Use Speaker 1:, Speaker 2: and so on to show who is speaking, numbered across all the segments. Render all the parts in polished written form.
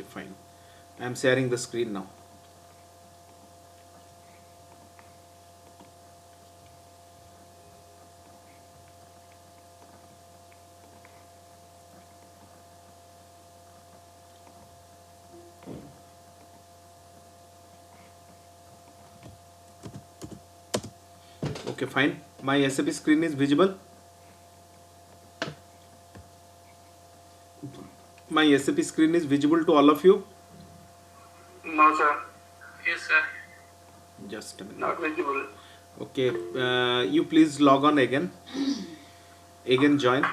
Speaker 1: fine. I am sharing the screen now. Okay, fine. My SAP screen is visible. My SAP screen is visible to all of you.
Speaker 2: No, sir.
Speaker 3: Yes, sir.
Speaker 1: Just a minute.
Speaker 2: Not visible.
Speaker 1: Okay, you please log on again. Again join.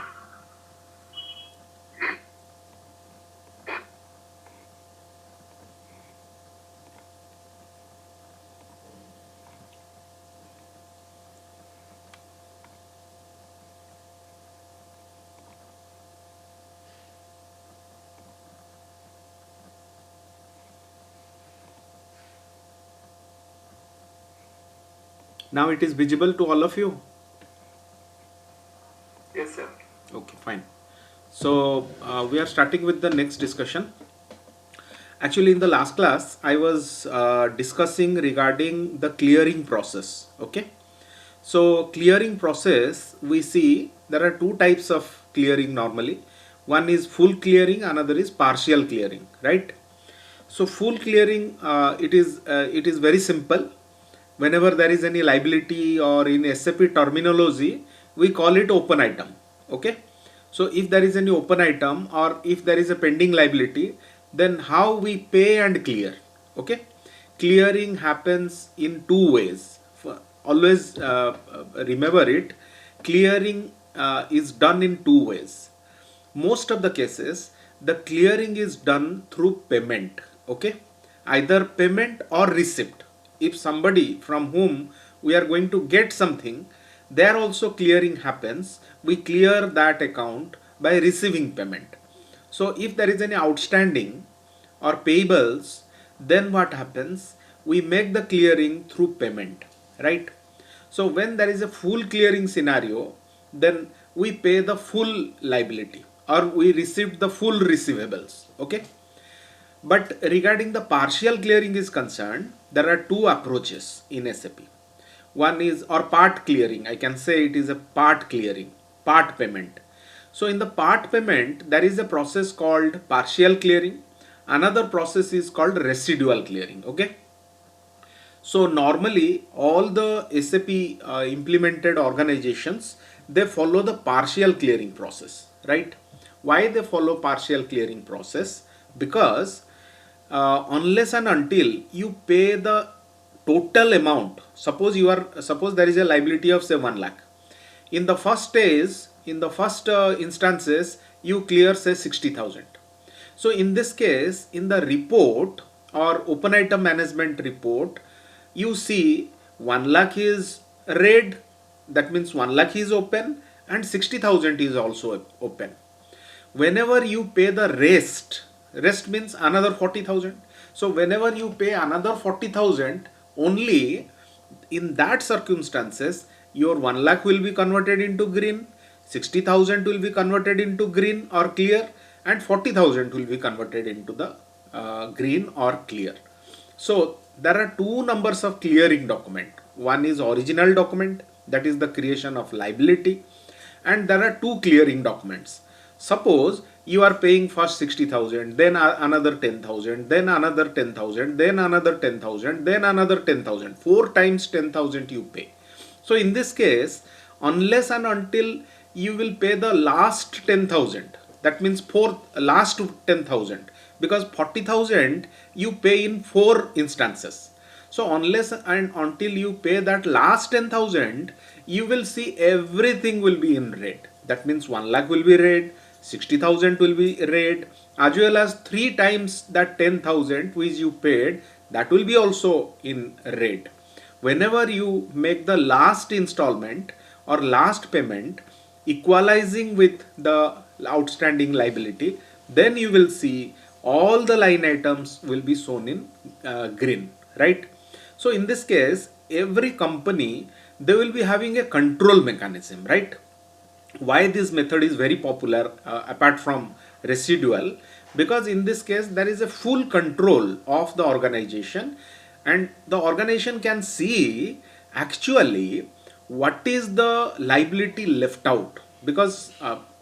Speaker 1: Now it is visible to all of you.
Speaker 2: Yes, sir.
Speaker 1: Okay, fine. So we are starting with the next discussion. Actually, in the last class, I was discussing regarding the clearing process. Okay. So clearing process, we see there are two types of clearing normally. One is full clearing, another is partial clearing, right? So full clearing, it is very simple. Whenever there is any liability or in SAP terminology, we call it open item. Okay. So if there is any open item or if there is a pending liability, then how we pay and clear. Okay. Clearing happens in two ways. Always remember it. Clearing is done in two ways. Most of the cases, the clearing is done through payment. Okay. Either payment or receipt. If somebody from whom we are going to get something, there also clearing happens. We clear that account by receiving payment. So if there is any outstanding or payables, then what happens? We make the clearing through payment, right? So when there is a full clearing scenario, then we pay the full liability or we receive the full receivables. Okay. But regarding the partial clearing is concerned, there are two approaches in SAP. One is or part clearing. I can say it is a part clearing, part payment. So in the part payment, there is a process called partial clearing. Another process is called residual clearing. Okay. So normally all the SAP implemented organizations, they follow the partial clearing process, right? Why they follow partial clearing process? Because unless and until you pay the total amount, suppose there is a liability of say 1 lakh. In the first stage, in the first instances, you clear say 60,000. So in this case, in the report or open item management report, you see 1 lakh is red, that means 1 lakh is open and 60,000 is also open. Whenever you pay the rest means another 40,000. So whenever you pay another 40,000, only in that circumstances, your 1 lakh will be converted into green, 60,000 will be converted into green or clear, and 40,000 will be converted into the green or clear. So there are two numbers of clearing document. One is original document, that is the creation of liability, and there are two clearing documents. Suppose you are paying first 60,000, then another 10,000, then another 10,000, then another 10,000, then another 10,000. 4 times 10,000 you pay. So in this case, unless and until you will pay the last 10,000, that means last 10,000, because 40,000 you pay in 4 instances. So unless and until you pay that last 10,000, you will see everything will be in red. That means 1 lakh will be red, 60,000 will be red, as well as 3 times that 10,000 which you paid, that will be also in red. Whenever you make the last installment or last payment equalizing with the outstanding liability, then you will see all the line items will be shown in green, right? So in this case, every company, they will be having a control mechanism, right? Why this method is very popular apart from residual, because in this case there is a full control of the organization, and the organization can see actually what is the liability left out. Because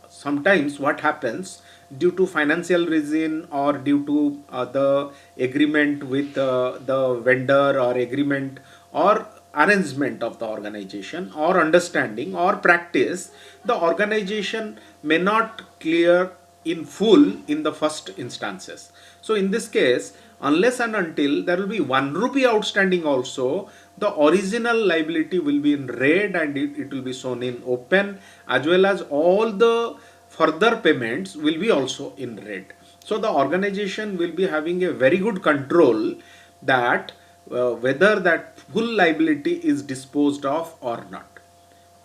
Speaker 1: sometimes what happens, due to financial reason or due to the agreement with the vendor or agreement or arrangement of the organization or understanding or practice, the organization may not clear in full in the first instances. So in this case, unless and until there will be 1 rupee outstanding also, the original liability will be in red and it will be shown in open, as well as all the further payments will be also in red. So the organization will be having a very good control that whether that full liability is disposed of or not.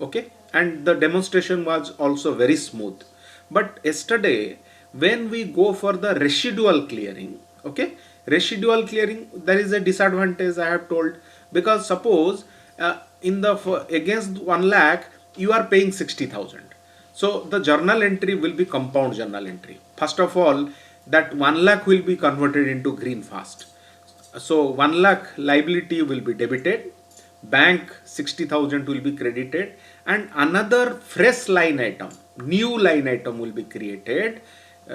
Speaker 1: Okay, and the demonstration was also very smooth. But yesterday when we go for the residual clearing, okay, residual clearing, there is a disadvantage I have told. Because suppose in the against 1 lakh you are paying 60,000, so the journal entry will be compound journal entry. First of all, that 1 lakh will be converted into green fast. So 1 lakh liability will be debited, bank 60,000 will be credited, and another fresh line item, new line item will be created.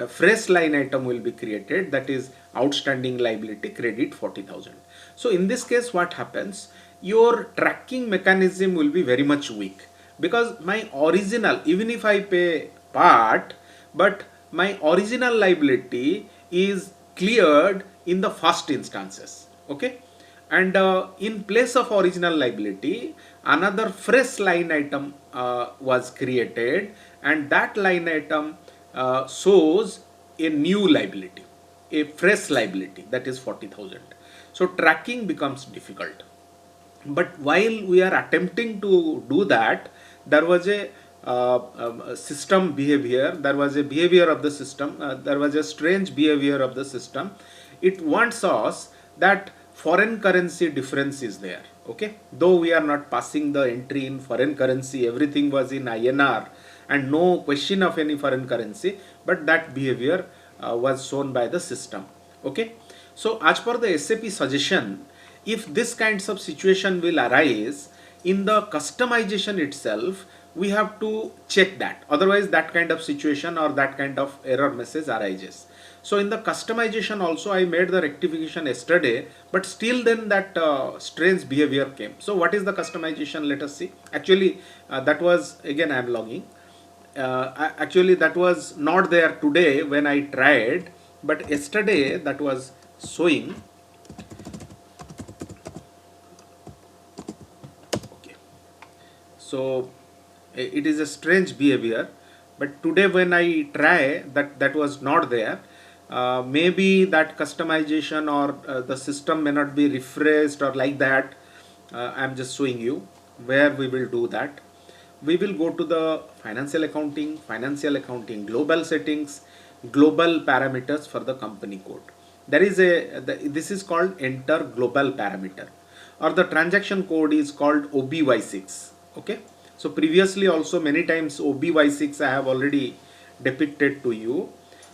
Speaker 1: Fresh line item will be created, that is outstanding liability credit 40,000. So in this case what happens, your tracking mechanism will be very much weak, because my original, even if I pay part, but my original liability is cleared in the first instances. Okay, and in place of original liability another fresh line item was created, and that line item shows a new liability, a fresh liability, that is 40,000. So tracking becomes difficult. But while we are attempting to do that, there was a system behavior, there was a behavior of the system, there was a strange behavior of the system. It wants us that foreign currency difference is there. Okay, though we are not passing the entry in foreign currency, everything was in INR and no question of any foreign currency, but that behavior was shown by the system. Okay, so as per the SAP suggestion, if this kinds of situation will arise in the customization itself, we have to check that, otherwise that kind of situation or that kind of error message arises. So in the customization also I made the rectification yesterday, but still then that strange behavior came. So what is the customization, let us see. Actually that was, again I am logging, actually that was not there today when I tried, but yesterday that was showing. Okay, so it is a strange behavior, but today when I try, that was not there. Maybe that customization or the system may not be refreshed or like that. I'm just showing you where we will do that. We will go to the financial accounting global settings, global parameters for the company code. There is this is called enter global parameter, or the transaction code is called OBY6. Okay, so previously also many times OBY6 I have already depicted to you.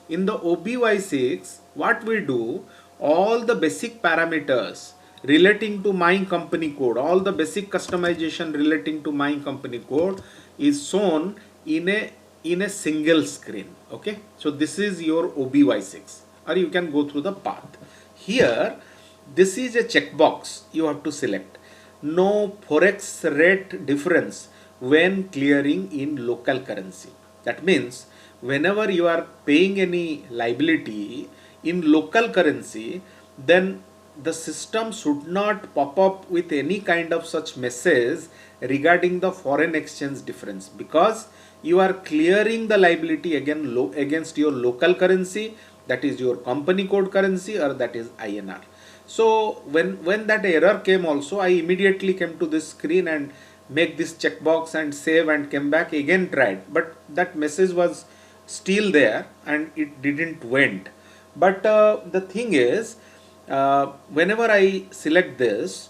Speaker 1: In the OBY6 what we do, all the basic parameters relating to my company code, all the basic customization relating to my company code is shown in a single screen. Okay, so this is your OBY6, or you can go through the path. Here this is a checkbox you have to select, no forex rate difference when clearing in local currency. That means whenever you are paying any liability in local currency, then the system should not pop up with any kind of such message regarding the foreign exchange difference, because you are clearing the liability again against your local currency, that is your company code currency, or that is INR. So when that error came also, I immediately came to this screen and make this checkbox and save and came back, again tried, but that message was still there and it didn't went. But the thing is, whenever I select this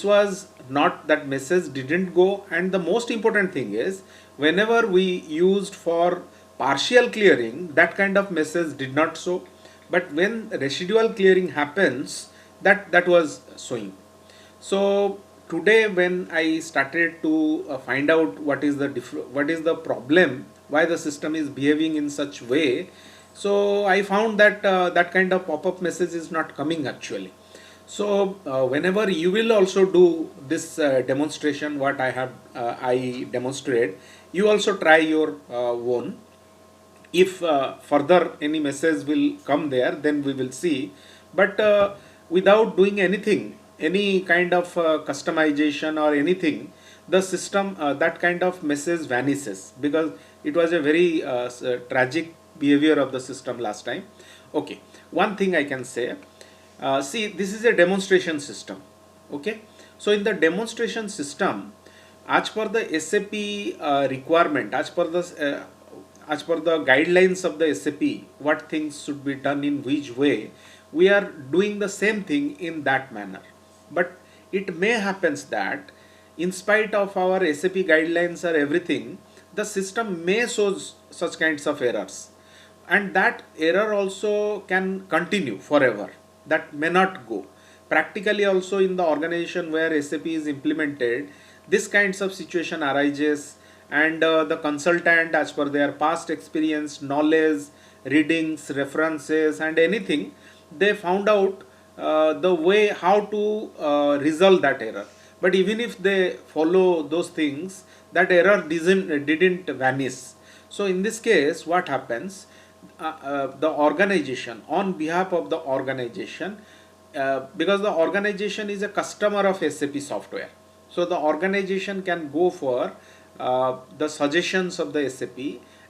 Speaker 1: was not, that message didn't go. And the most important thing is, whenever we used for partial clearing, that kind of message did not show, but when residual clearing happens, that was showing. So today when I started to find out what is the problem, why the system is behaving in such way, so I found that that kind of pop-up message is not coming actually. So whenever you will also do this demonstration, what I demonstrate, you also try your own. If further any message will come there, then we will see. But without doing anything, any kind of customization or anything, the system, that kind of message vanishes, because it was a very tragic behavior of the system last time. Okay, one thing I can say, see, this is a demonstration system. Okay, so in the demonstration system, as per the SAP requirement, as per the guidelines of the SAP, what things should be done in which way, we are doing the same thing in that manner. But it may happens that in spite of our SAP guidelines or everything, the system may show such kinds of errors, and that error also can continue forever, that may not go. Practically also in the organization where SAP is implemented, this kinds of situation arises, and the consultant, as per their past experience, knowledge, readings, references and anything, they found out the way how to resolve that error. But even if they follow those things, that error didn't vanish. So in this case, what happens, the organization, on behalf of the organization, because the organization is a customer of SAP software, so the organization can go for the suggestions of the SAP,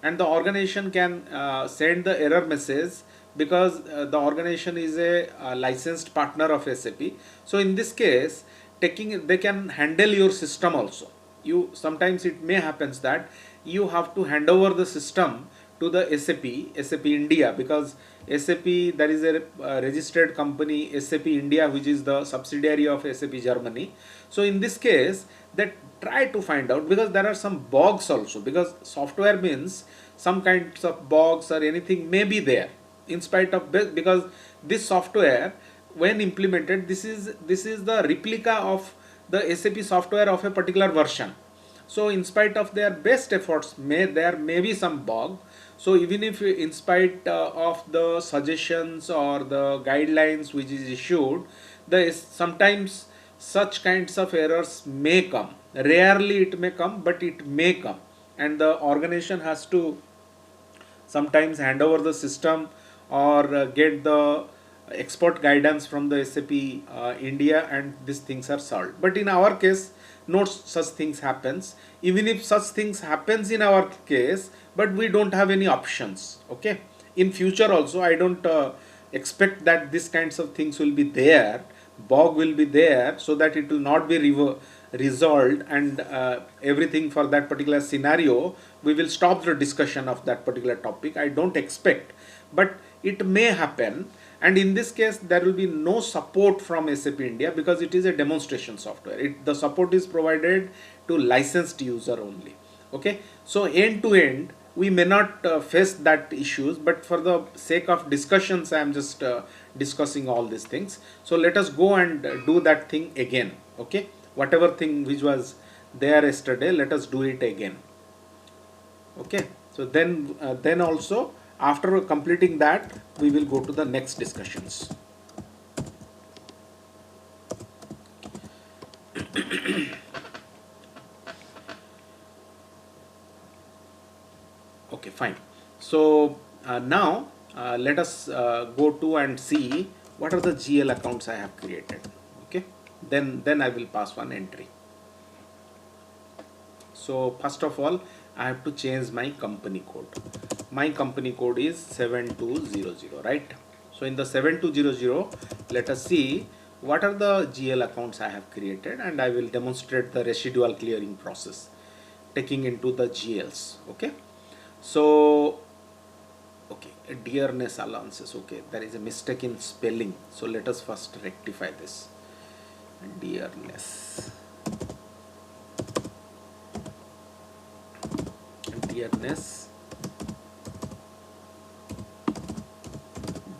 Speaker 1: and the organization can send the error message, because the organization is a licensed partner of SAP. So in this case, they can handle your system also. You sometimes it may happens that you have to hand over the system to the SAP India, because SAP, there is a registered company SAP India, which is the subsidiary of SAP Germany. So in this case, they try to find out, because there are some bugs also, because software means some kinds of bugs or anything may be there in spite of, because this software when implemented, this is the replica of the SAP software of a particular version. So in spite of their best efforts, there may be some bug. So even if in spite of the suggestions or the guidelines which is issued, sometimes such kinds of errors may come. Rarely it may come, but it may come, and the organization has to sometimes hand over the system, or get the expert guidance from the SAP India, and these things are solved. But in our case, no such things happens. Even if such things happens in our case, but we don't have any options. Okay, in future also I don't expect that these kinds of things will be there, bug will be there, so that it will not be resolved, and everything for that particular scenario, we will stop the discussion of that particular topic. I don't expect, but it may happen. And in this case, there will be no support from SAP India, because it is a demonstration software. The support is provided to licensed user only. Okay, so end to end we may not face that issues, but for the sake of discussions, I am just discussing all these things. So let us go and do that thing again. Okay, whatever thing which was there yesterday, let us do it again. Okay, so then also after completing that, we will go to the next discussions. Okay, fine. So now let us go to and see what are the GL accounts I have created. Okay, then I will pass one entry. So first of all, I have to change my company code. My company code is 7200, right? So in the 7200, let us see what are the GL accounts I have created, and I will demonstrate the residual clearing process taking into the GLs. Okay, so okay, dearness allowances. Okay, there is a mistake in spelling, so let us first rectify this. Dearness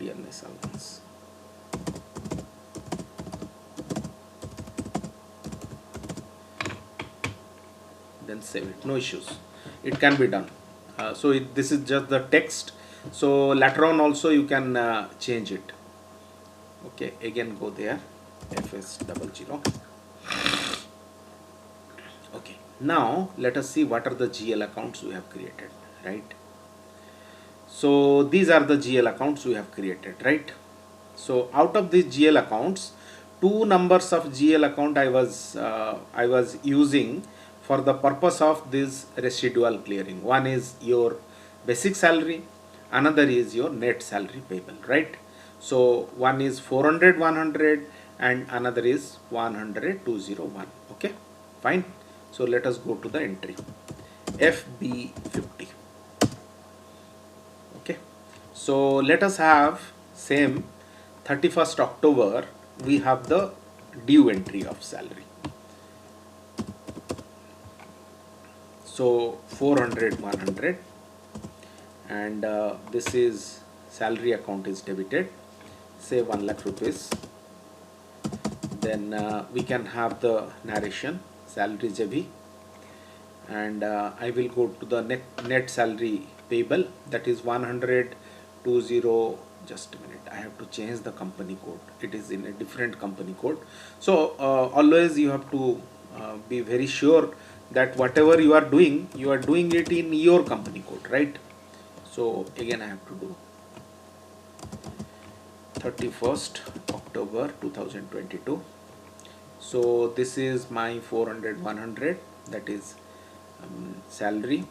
Speaker 1: DNS allowance. Then save it, no issues, it can be done. This is just the text, so later on also you can change it. Okay, again go there, fs00. Okay, now let us see what are the GL accounts we have created, right? So these are the GL accounts we have created, right? So out of these GL accounts, two numbers of GL account I was using for the purpose of this residual clearing. One is your basic salary, another is your net salary payable, right? So one is 400 100 and another is 100 201. Okay, fine. So let us go to the entry FB50. Okay, so let us have same 31st October, we have the due entry of salary. So 400 100 and this is salary account is debited, say 1 lakh rupees. Then we can have the narration salary JV, and I will go to the net salary payable, that is 100 20. Just a minute, I have to change the company code, it is in a different company code. So always you have to be very sure that whatever you are doing it in your company code, right? So again I have to do 31st October 2022. So this is my 400 100, that is salary.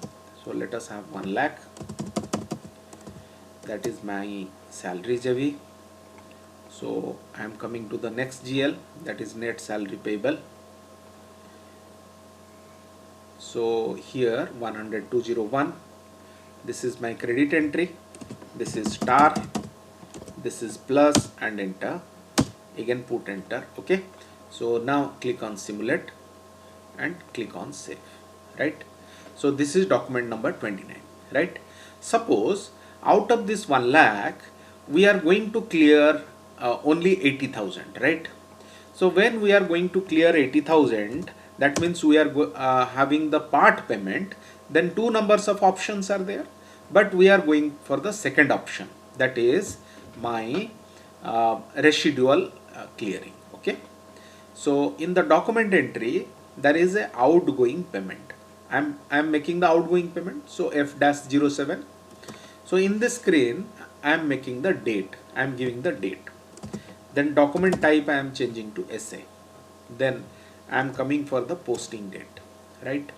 Speaker 1: So let us have 1 lakh, that is my salary JV. So I am coming to the next GL, that is net salary payable. So here 100 201, this is my credit entry, this is star, this is plus, and enter, again put enter. Okay, so now click on simulate and click on save, right? So this is document number 29, right? Suppose out of this 1 lakh we are going to clear only 80,000, right? So when we are going to clear 80,000, that means we are having the part payment, then two numbers of options are there, but we are going for the second option, that is my residual clearing. Okay, so in the document entry there is a outgoing payment. I'm making the outgoing payment, so F-07. So in this screen I am making the date, I am giving the date. Then document type I am changing to SA. Then I am coming for the posting date, right?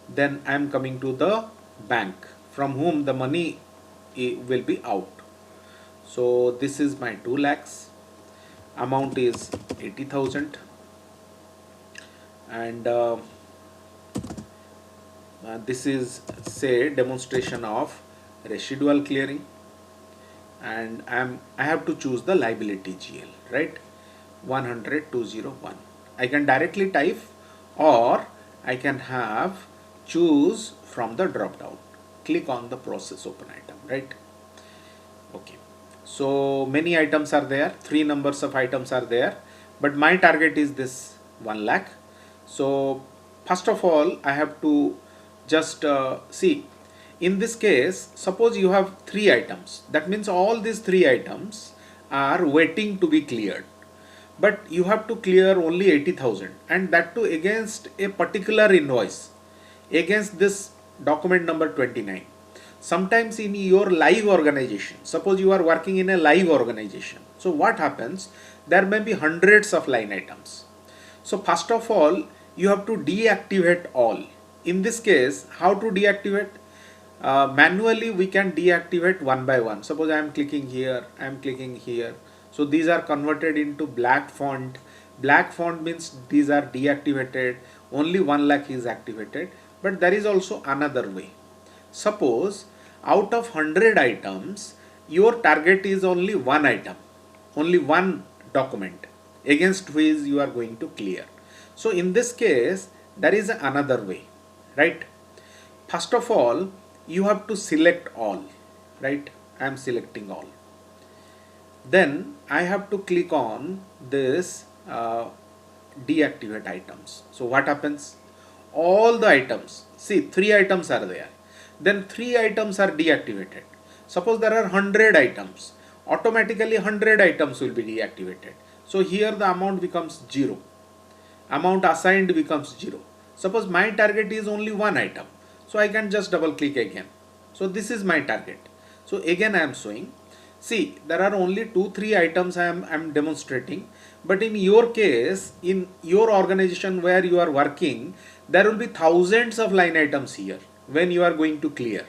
Speaker 1: Then I am coming to the bank from whom the money will be out. So this is my 2 lakhs, amount is 80,000, and this is say demonstration of residual clearing, and I have to choose the liability GL, right? 100 201. I can directly type, or I can have choose from the drop down. Click on the process open item, right? Okay, so many items are there, 3 numbers of items are there, but my target is this 1 lakh. So first of all I have to just see, in this case suppose you have 3 items, that means all these 3 items are waiting to be cleared, but you have to clear only 80,000, and that too against a particular invoice, against this document number 29. Sometimes in your live organization, suppose you are working in a live organization, so what happens, there may be hundreds of line items. So first of all you have to deactivate all. In this case, how to deactivate? Manually we can deactivate one by one. Suppose I am clicking here, I am clicking here, so these are converted into black font. Black font means these are deactivated, only 1 lakh is activated. But there is also another way. Suppose out of 100 items your target is only one item, only one document against which you are going to clear. So in this case there is another way, right? First of all you have to select all, right? I am selecting all. Then I have to click on this deactivate items. So what happens? All the items, see, 3 items are there, then 3 items are deactivated. Suppose there are 100 items, automatically 100 items will be deactivated. So here the amount becomes 0, amount assigned becomes 0. Suppose my target is only one item, so I can just double click again. So this is my target. So again I am showing. See, there are only 2 3 items I am demonstrating, but in your case, in your organization where you are working, there will be thousands of line items here when you are going to clear.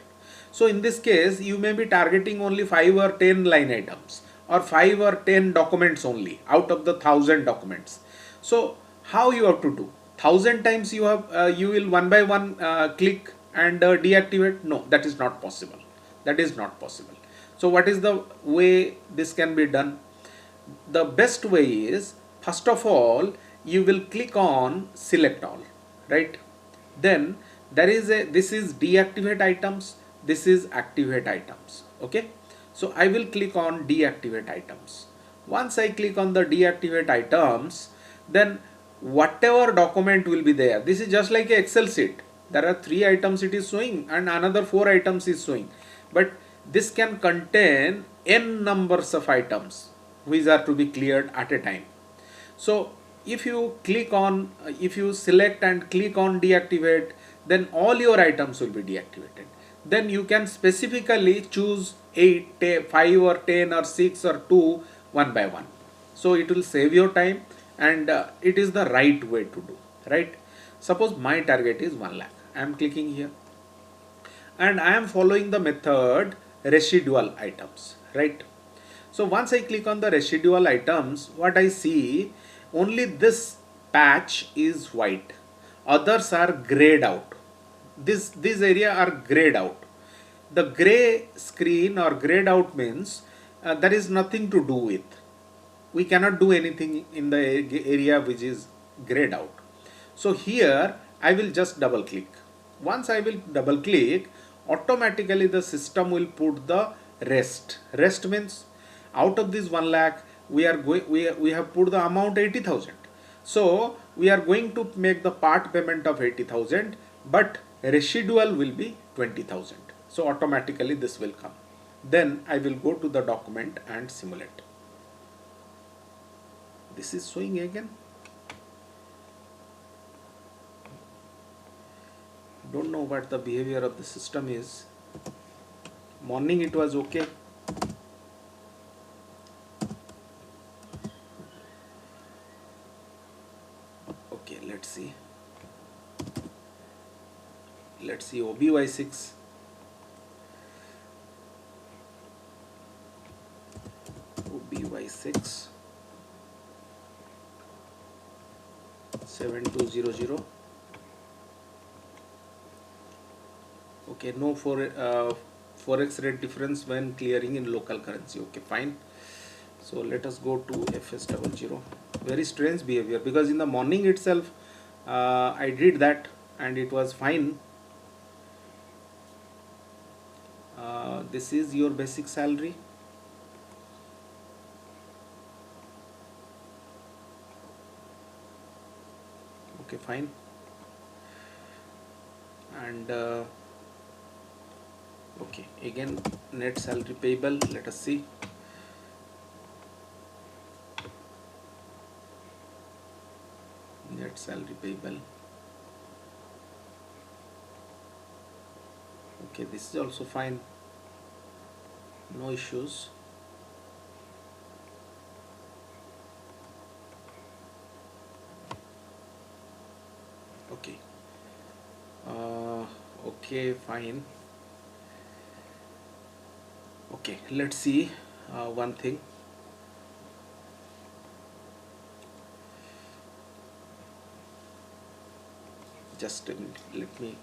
Speaker 1: So in this case, you may be targeting only 5 or 10 line items or 5 or 10 documents only out of the 1,000 documents. So how you have to do? 1,000 times you will one by one click and deactivate? No, that is not possible. That is not possible. So what is the way this can be done? The best way is, first of all, you will click on select all, right? Then there is a, this is deactivate items, this is activate items. Okay, so I will click on deactivate items. Once I click on the deactivate items, then whatever document will be there, this is just like a Excel sheet. There are 3 items it is showing and another 4 items is showing, but this can contain n numbers of items which are to be cleared at a time. So if you click on, if you select and click on deactivate, then all your items will be deactivated. Then you can specifically choose 5 or 10 or 6 or 2 one by one. So it will save your time, and it is the right way to do, right? Suppose my target is 1 lakh. I am clicking here and I am following the method residual items, right? So once I click on the residual items, what I see, only this patch is white, others are grayed out. This area are grayed out. The gray screen or grayed out means there is nothing to do with. We cannot do anything in the area which is grayed out. So here I will just double click. Once I will double click, automatically the system will put the rest. Rest means out of this 1 lakh, we are going, we have put the amount 80,000. So we are going to make the part payment of 80,000, but residual will be 20,000. So automatically this will come. Then I will go to the document and simulate. This is showing again. Don't know what the behavior of the system is. Morning it was okay. Okay, let's see. Let's see OBY6. OBY6 7200. Okay, no forex rate difference when clearing in local currency. Okay, fine. So let us go to FS00. Very strange behavior, because in the morning itself I did that and it was fine. This is your basic salary. Okay, fine. And okay, again net salary payable. Let us see. Net salary payable. Okay, this is also fine. No issues. Okay. Okay, fine. Okay, let's see one thing. Just a minute, let me.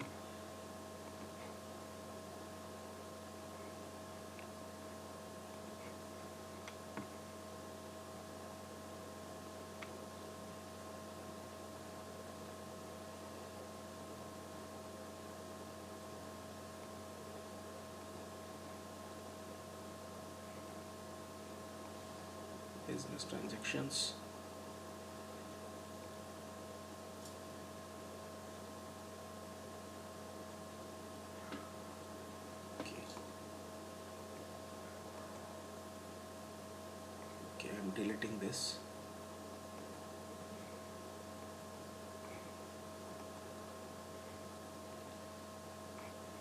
Speaker 1: business transactions. Okay, okay, I'm deleting this.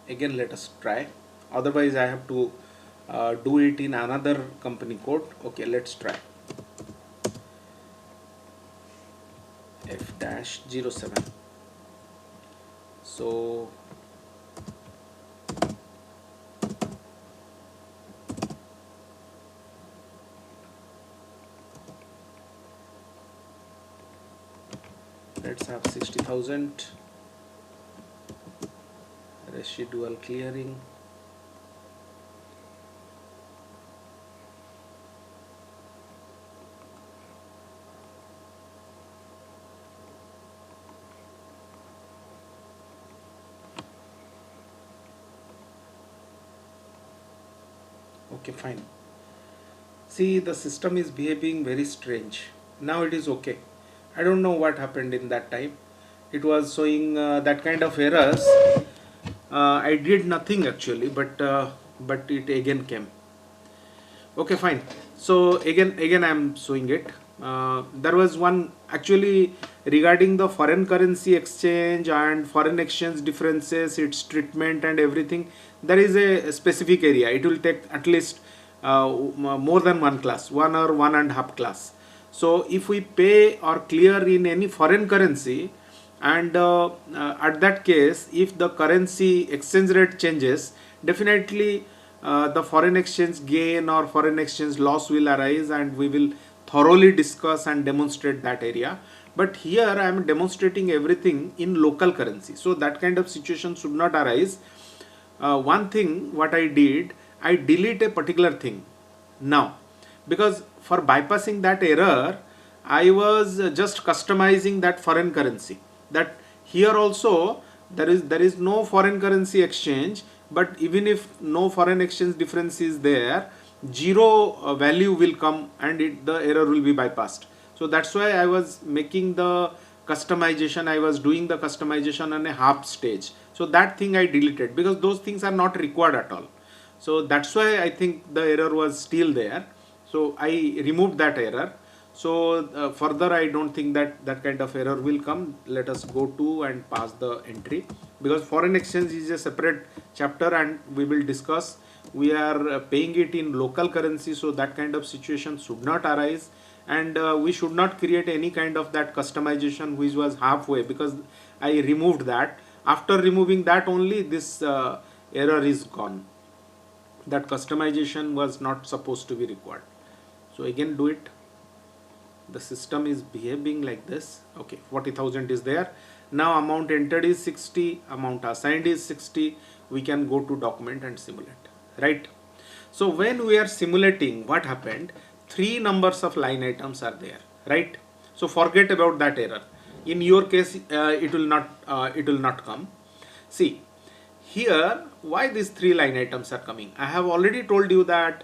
Speaker 1: Again, let us try. Otherwise, I have to do it in another company code. Okay, let's try. F-07. So let's have 60,000 residual clearing. Okay, fine. See, the system is behaving very strange. Now it is okay. I don't know what happened in that time. It was showing that kind of errors. I did nothing actually, but it again came. Okay, fine. So again I'm showing it. There was one actually regarding the foreign currency exchange and foreign exchange differences, its treatment and everything. There is a specific area. It will take at least more than one class, one or one and a half class. So if we pay or clear in any foreign currency, and at that case, if the currency exchange rate changes, definitely the foreign exchange gain or foreign exchange loss will arise, and we will thoroughly discuss and demonstrate that area. But here I am demonstrating everything in local currency, so that kind of situation should not arise. One thing what I did, I delete a particular thing now, because for bypassing that error I was just customizing that foreign currency, that here also there is no foreign currency exchange, but even if no foreign exchange difference is there, zero value will come and the error will be bypassed. So that's why I was making the customization, I was doing the customization on a half stage. So that thing I deleted because those things are not required at all. So that's why I think the error was still there. So I removed that error. So further I don't think that that kind of error will come. Let us go to and pass the entry, because foreign exchange is a separate chapter and we will discuss. We are paying it in local currency, so that kind of situation should not arise, and we should not create any kind of that customization which was halfway, because I removed that. After removing that only, this error is gone. That customization was not supposed to be required. So again do it. The system is behaving like this. Okay, 40,000 is there. Now amount entered is 60, amount assigned is 60. We can go to document and simulate, right? So when we are simulating, what happened, three numbers of line items are there, right? So forget about that error. In your case it will not come. See here, why these three line items are coming. I have already told you that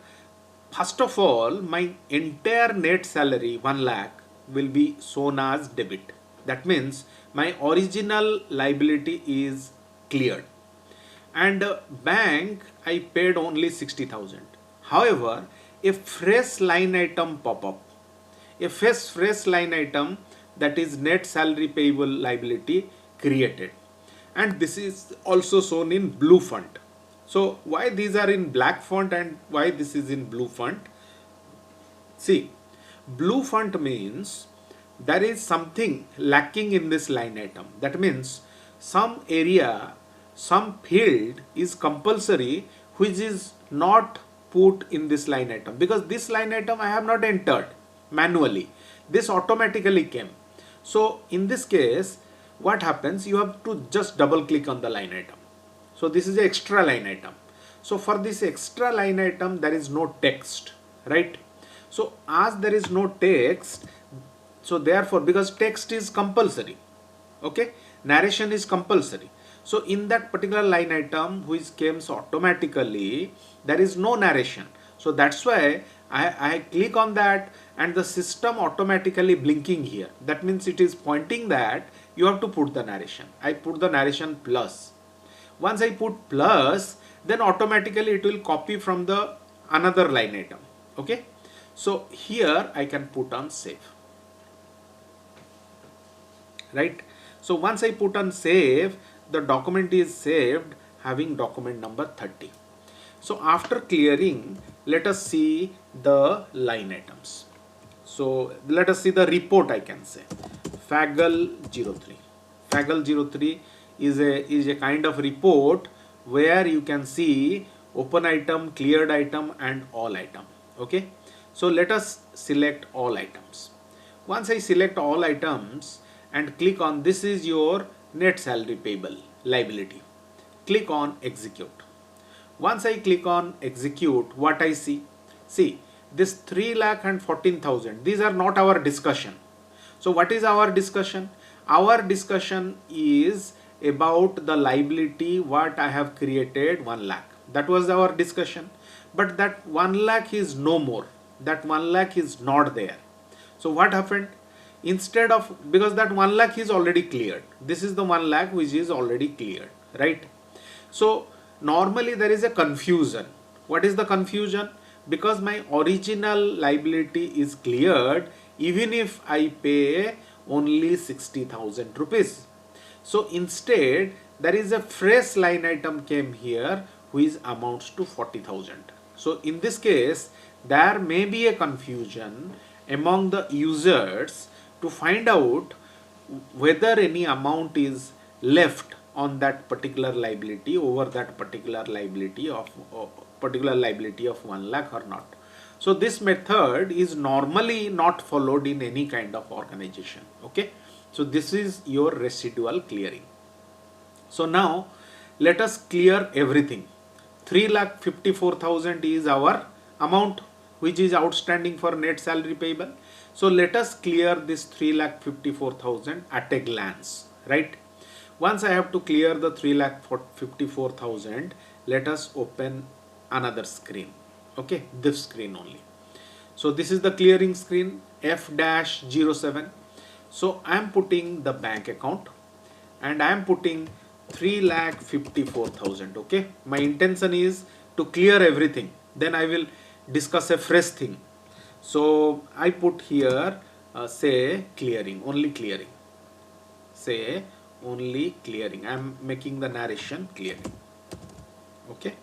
Speaker 1: first of all, my entire net salary 1 lakh will be shown as debit. That means my original liability is cleared, and bank I paid only 60,000. However, a fresh line item pop up, a fresh line item, that is net salary payable liability created, and this is also shown in blue font. So why these are in black font and why this is in blue font? See, blue font means there is something lacking in this line item. That means some area, some field is compulsory which is not put in this line item, because this line item I have not entered manually. This automatically came. So in this case, what happens? You have to just double click on the line item. So this is an extra line item. So for this extra line item, there is no text, right? So as there is no text, so therefore, because text is compulsory, okay, narration is compulsory. So in that particular line item which comes automatically, there is no narration. So that's why I click on that and the system automatically blinking here. That means it is pointing that you have to put the narration. I put the narration plus. Once I put plus, then automatically it will copy from the another line item. Okay. So here I can put on save. Right. So once I put on save, the document is saved having document number 30. So after clearing, let us see the line items. So let us see the report, I can say. Faggle 03. Faggle 03 is a kind of report where you can see open item, cleared item and all item. Okay. So let us select all items. Once I select all items and click on this is your net salary payable liability. Click on execute. Once I click on execute, what I see? See, this 3 lakh and 14,000, these are not our discussion. So what is our discussion? Our discussion is about the liability what I have created 1 lakh. That was our discussion. But that 1 lakh is no more. That 1 lakh is not there. So what happened? Instead of, because that 1 lakh is already cleared. This is the 1 lakh which is already cleared, right? So normally there is a confusion. What is the confusion? Because my original liability is cleared even if I pay only 60,000 rupees. So instead there is a fresh line item came here which amounts to 40,000. So in this case there may be a confusion among the users to find out whether any amount is left on that particular liability over that particular liability of 1 lakh or not. So this method is normally not followed in any kind of organization. Okay. So this is your residual clearing. So now let us clear everything. 3,54,000 is our amount which is outstanding for net salary payable. So let us clear this 3,54,000 at a glance, right? Once I have to clear the 3,54,000, let us open another screen. Okay, this screen only. So this is the clearing screen F-07. So I am putting the bank account and I am putting 3,54,000. Okay, my intention is to clear everything. Then I will discuss a fresh thing. So I put here say clearing, only clearing. Say only clearing. I am making the narration clearing. Okay.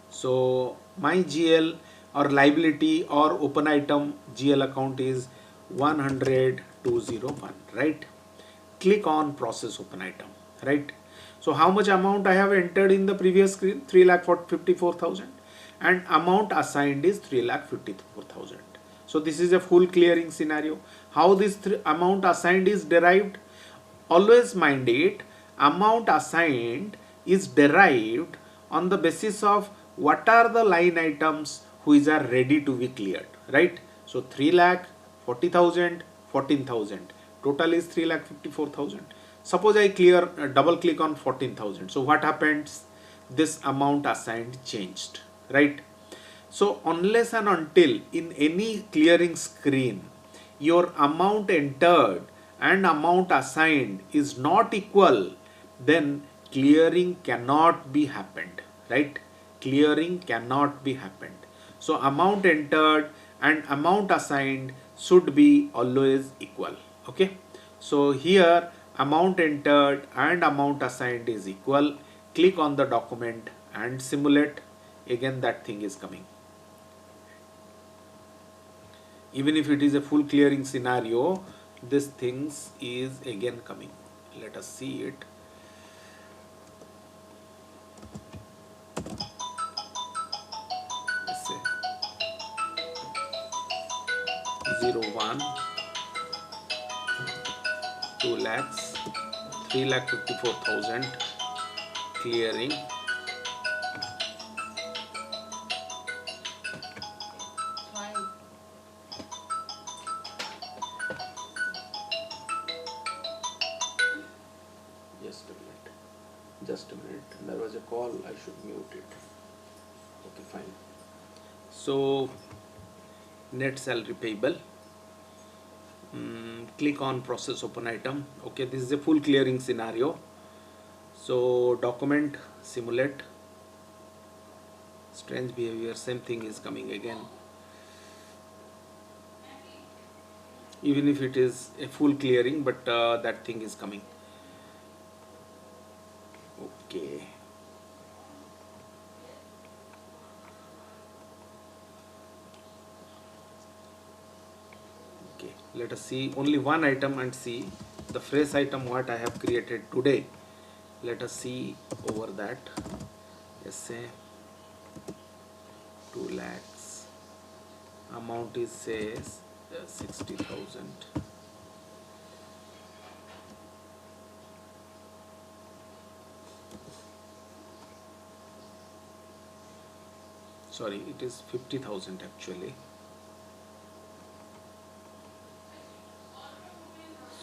Speaker 1: So my GL or liability or open item GL account is 100,201, right? Click on process open item, right? So how much amount I have entered in the previous screen? 3,54,000 and amount assigned is 3,54,000. So this is a full clearing scenario. How this amount assigned is derived? Always mind it, amount assigned is derived on the basis of what are the line items which are ready to be cleared, right? So 3,40,000, 14,000. Total is 3,54,000. Suppose I clear double click on 14,000. So what happens? This amount assigned changed, right? So unless and until in any clearing screen your amount entered and amount assigned is not equal, then clearing cannot be happened, right? Clearing cannot be happened. So amount entered and amount assigned should be always equal. Okay. So here amount entered and amount assigned is equal. Click on the document and simulate. Again that thing is coming. Even if it is a full clearing scenario, this things is again coming. Let us see it. Let's say 01, 2 lakhs, 3,54,000 clearing. Just a minute. There was a call. I should mute it. Okay, fine. So net salary payable. Click on process open item. Okay, this is a full clearing scenario. So document, simulate, strange behavior, same thing is coming again. Even if it is a full clearing, but that thing is coming. Okay. Okay, let us see only one item and see the fresh item what I have created today. Let us see over that. SA 2 lakhs, amount is says 60,000. Sorry, it is 50,000 actually.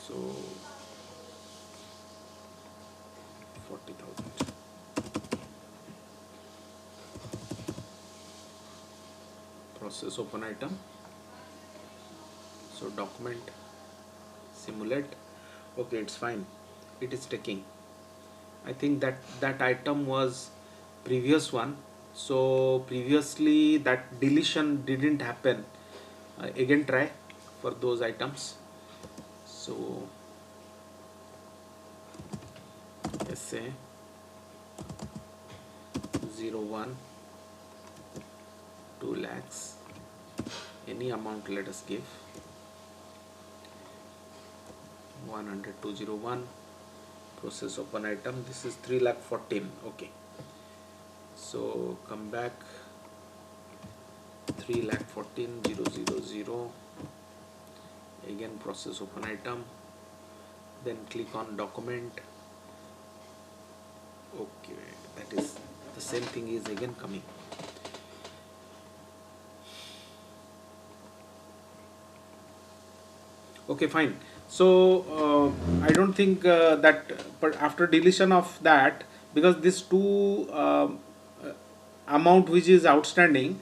Speaker 1: So 40,000. Process open item. So document, simulate. Okay, it's fine. It is taking. I think that item was previous one. So previously that deletion didn't happen. Again try for those items. So SA 01 2 lakhs, any amount let us give, 100 201, process open item, this is 3,14,000. Okay, so come back, 3,14,000, again process open item, then click on document. Okay, that is the same thing is again coming. Okay, fine. So I don't think that, but after deletion of that, because this two amount which is outstanding,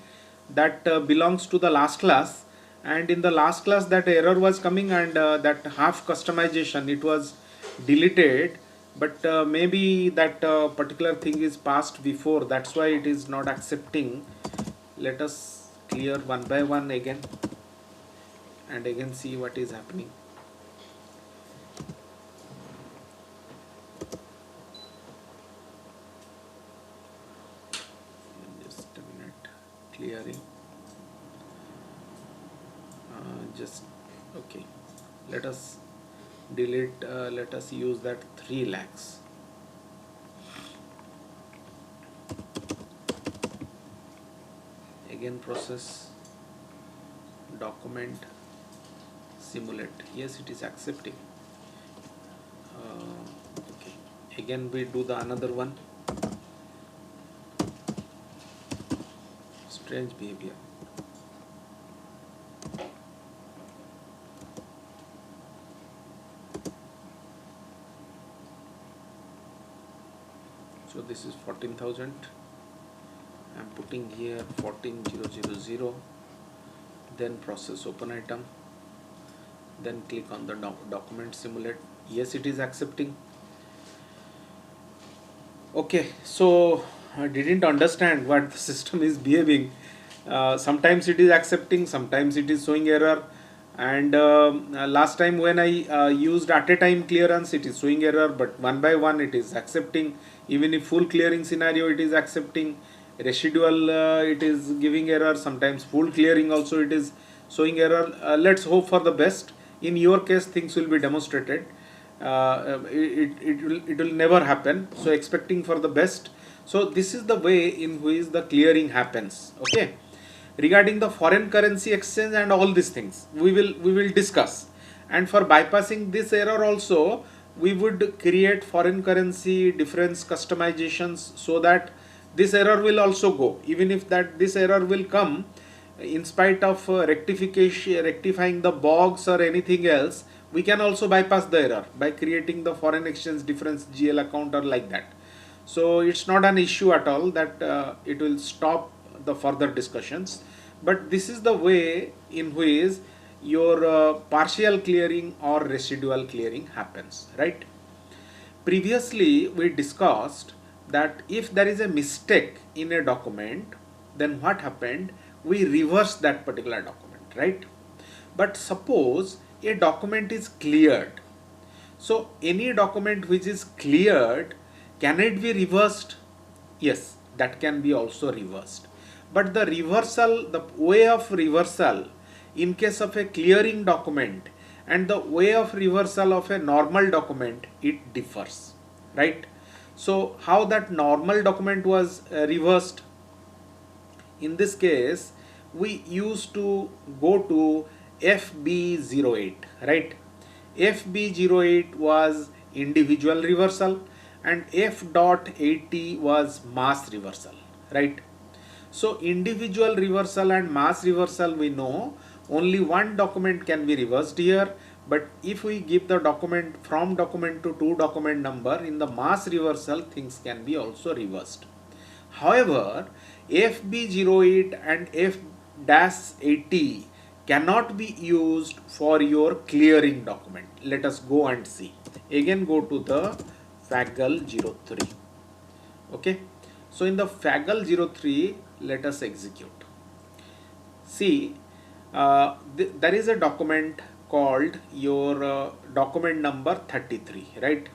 Speaker 1: that belongs to the last class, and in the last class that error was coming, and that half customization it was deleted, but maybe that particular thing is passed before, that's why it is not accepting. Let us clear one by one again and again see what is happening. Just a minute, clearing. Just okay. Let us delete. Let us use that 3 lakhs. Again process, document, simulate. Yes, it is accepting. Okay, again we do the another one. Strange behavior. So this is 14,000. I'm putting here 14,000. Then process open item. Then click on the document, simulate. Yes, it is accepting. Okay, so I didn't understand what the system is behaving. Sometimes it is accepting, sometimes it is showing error, and last time when I used at a time clearance, it is showing error, but one by one it is accepting. Even if full clearing scenario it is accepting, residual it is giving error, sometimes full clearing also it is showing error. Let's hope for the best. In your case things will be demonstrated. It will never happen, so expecting for the best. So this is the way in which the clearing happens. Okay, regarding the foreign currency exchange and all these things we will discuss, and for bypassing this error also we would create foreign currency difference customizations, so that this error will also go. Even if that this error will come, in spite of rectifying the bogs or anything else, we can also bypass the error by creating the foreign exchange difference GL account or like that. So it's not an issue at all that it will stop the further discussions. but this is the way in which your partial clearing or residual clearing happens, right? Previously we discussed that if there is a mistake in a document, then what happened, we reverse that particular document, right? But suppose a document is cleared, so any document which is cleared, can it be reversed? Yes, that can be also reversed. But the reversal, the way of reversal in case of a clearing document and the way of reversal of a normal document, it differs, right? So how that normal document was reversed? In this case, we used to go to FB08, right? FB08 was individual reversal and F.80 was mass reversal, right? So individual reversal and mass reversal, we know only one document can be reversed here, but if we give the document from document to document number, in the mass reversal things can be also reversed. However, FB08 and F-80 cannot be used for your clearing document. Let us go and see. Again go to the FAGL03. Okay. So in the FAGL03, let us execute. See, there is a document called your document number 33, right?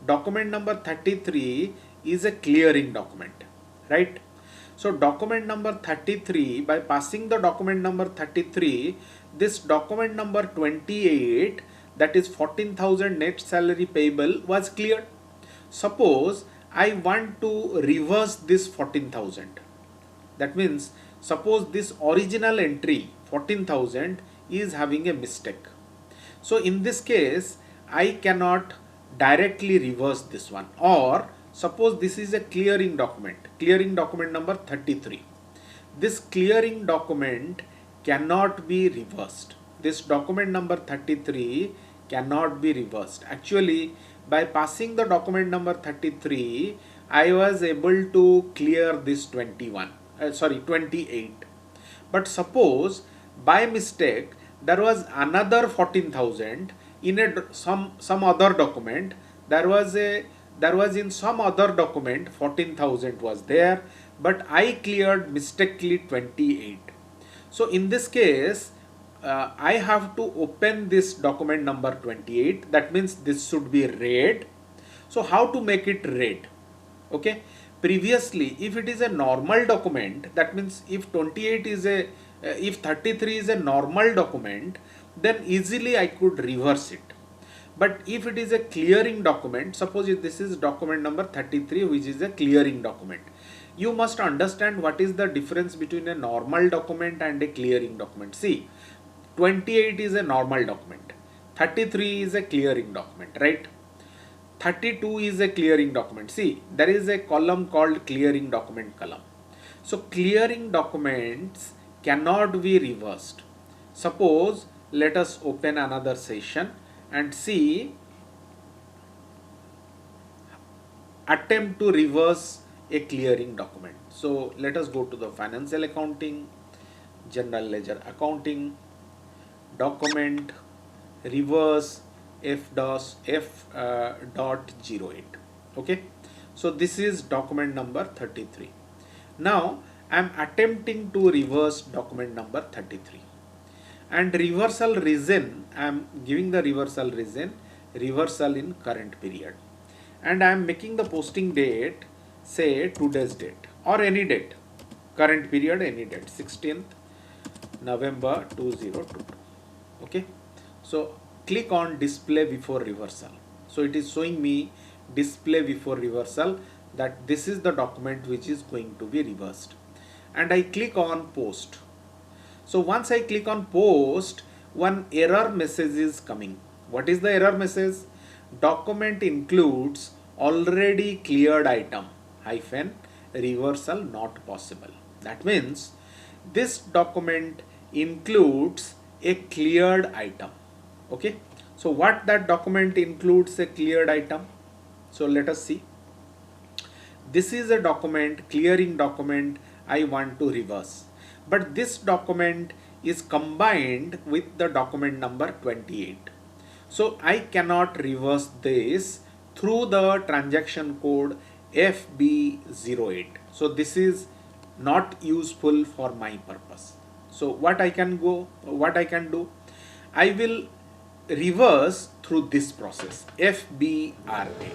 Speaker 1: Document number 33 is a clearing document, right? So document number 33, by passing the document number 33, this document number 28, that is 14,000 net salary payable, was cleared. Suppose I want to reverse this 14,000. That means suppose this original entry 14,000 is having a mistake. So in this case, I cannot directly reverse this one. Or suppose this is a clearing document number 33. This clearing document cannot be reversed. This document number 33 cannot be reversed. Actually, by passing the document number 33, I was able to clear this 28. But suppose by mistake there was another 14,000 in some other document. There was in some other document 14,000 was there, but I cleared mistakenly 28. So in this case, I have to open this document number 28. That means this should be red. So how to make it red? Okay. Previously, if it is a normal document, that means if 28 is a if 33 is a normal document, then easily I could reverse it. But if it is a clearing document, suppose if this is document number 33, which is a clearing document, you must understand what is the difference between a normal document and a clearing document. See, 28 is a normal document, 33 is a clearing document, right? 32 is a clearing document. See, there is a column called clearing document column. So clearing documents cannot be reversed. Suppose let us open another session and see, attempt to reverse a clearing document. So let us go to the financial accounting, general ledger accounting, document, reverse F.08. Okay, so this is document number 33. Now I am attempting to reverse document number 33, and reversal reason, I am giving the reversal reason, reversal in current period, and I am making the posting date, say today's date or any date, current period any date, 16th November 2022. Okay, so click on display before reversal. So it is showing me display before reversal, that this is the document which is going to be reversed, and I click on post. So once I click on post, one error message is coming. What is the error message? Document includes already cleared item hyphen reversal not possible. That means this document includes a cleared item. Okay, so what that document includes a cleared item? So let us see. This is a document, clearing document I want to reverse, but this document is combined with the document number 28. So I cannot reverse this through the transaction code FB08. So this is not useful for my purpose. So what I can do, I will reverse through this process FBRA.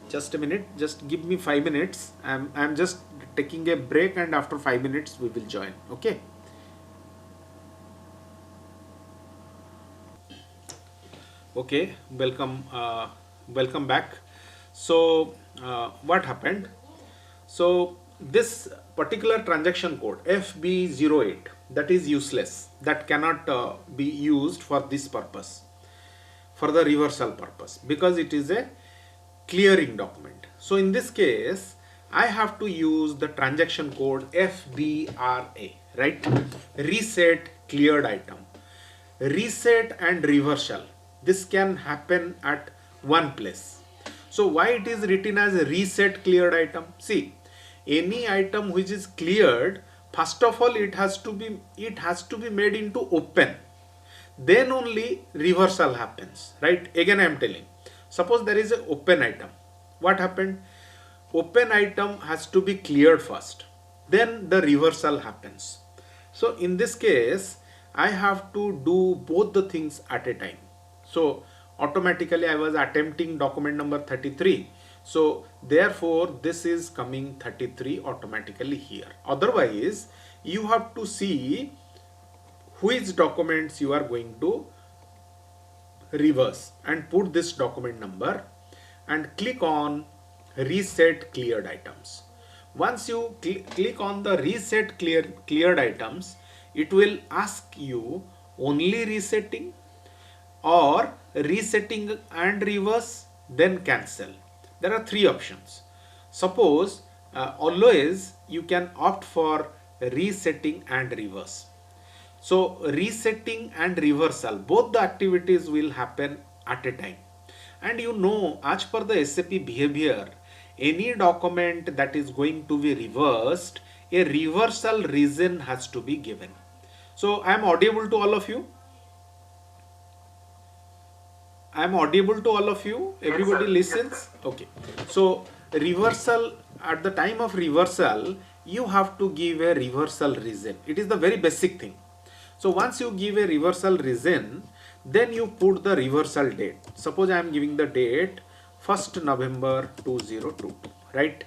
Speaker 1: Just a minute, just give me 5 minutes. I'm just taking a break, and after 5 minutes we will join. Okay. Okay, welcome back. So what happened? So this particular transaction code FB08, that is useless, that cannot be used for this purpose, for the reversal purpose, because it is a clearing document. So in this case I have to use the transaction code FBRA, right? Reset cleared item. Reset and reversal, this can happen at one place. So why it is written as a reset cleared item? See, any item which is cleared, first of all it has to be made into open, then only reversal happens, right? Again I am telling, suppose there is an open item. What happened? Open item has to be cleared first, then the reversal happens. So in this case I have to do both the things at a time. So automatically I was attempting document number 33. So therefore this is coming 33 automatically here. Otherwise you have to see which documents you are going to reverse and put this document number and click on reset cleared items. Once you click on the reset cleared items, it will ask you only resetting or resetting and reverse, then cancel. There are three options. Suppose always you can opt for resetting and reverse. So resetting and reversal, both the activities will happen at a time. And you know, as per the SAP behavior, any document that is going to be reversed, a reversal reason has to be given. So I am audible to all of you? I am audible to all of you? Everybody listens? Okay. So reversal, at the time of reversal, you have to give a reversal reason. It is the very basic thing. So once you give a reversal reason, then you put the reversal date. Suppose I am giving the date 1st November 2022, right?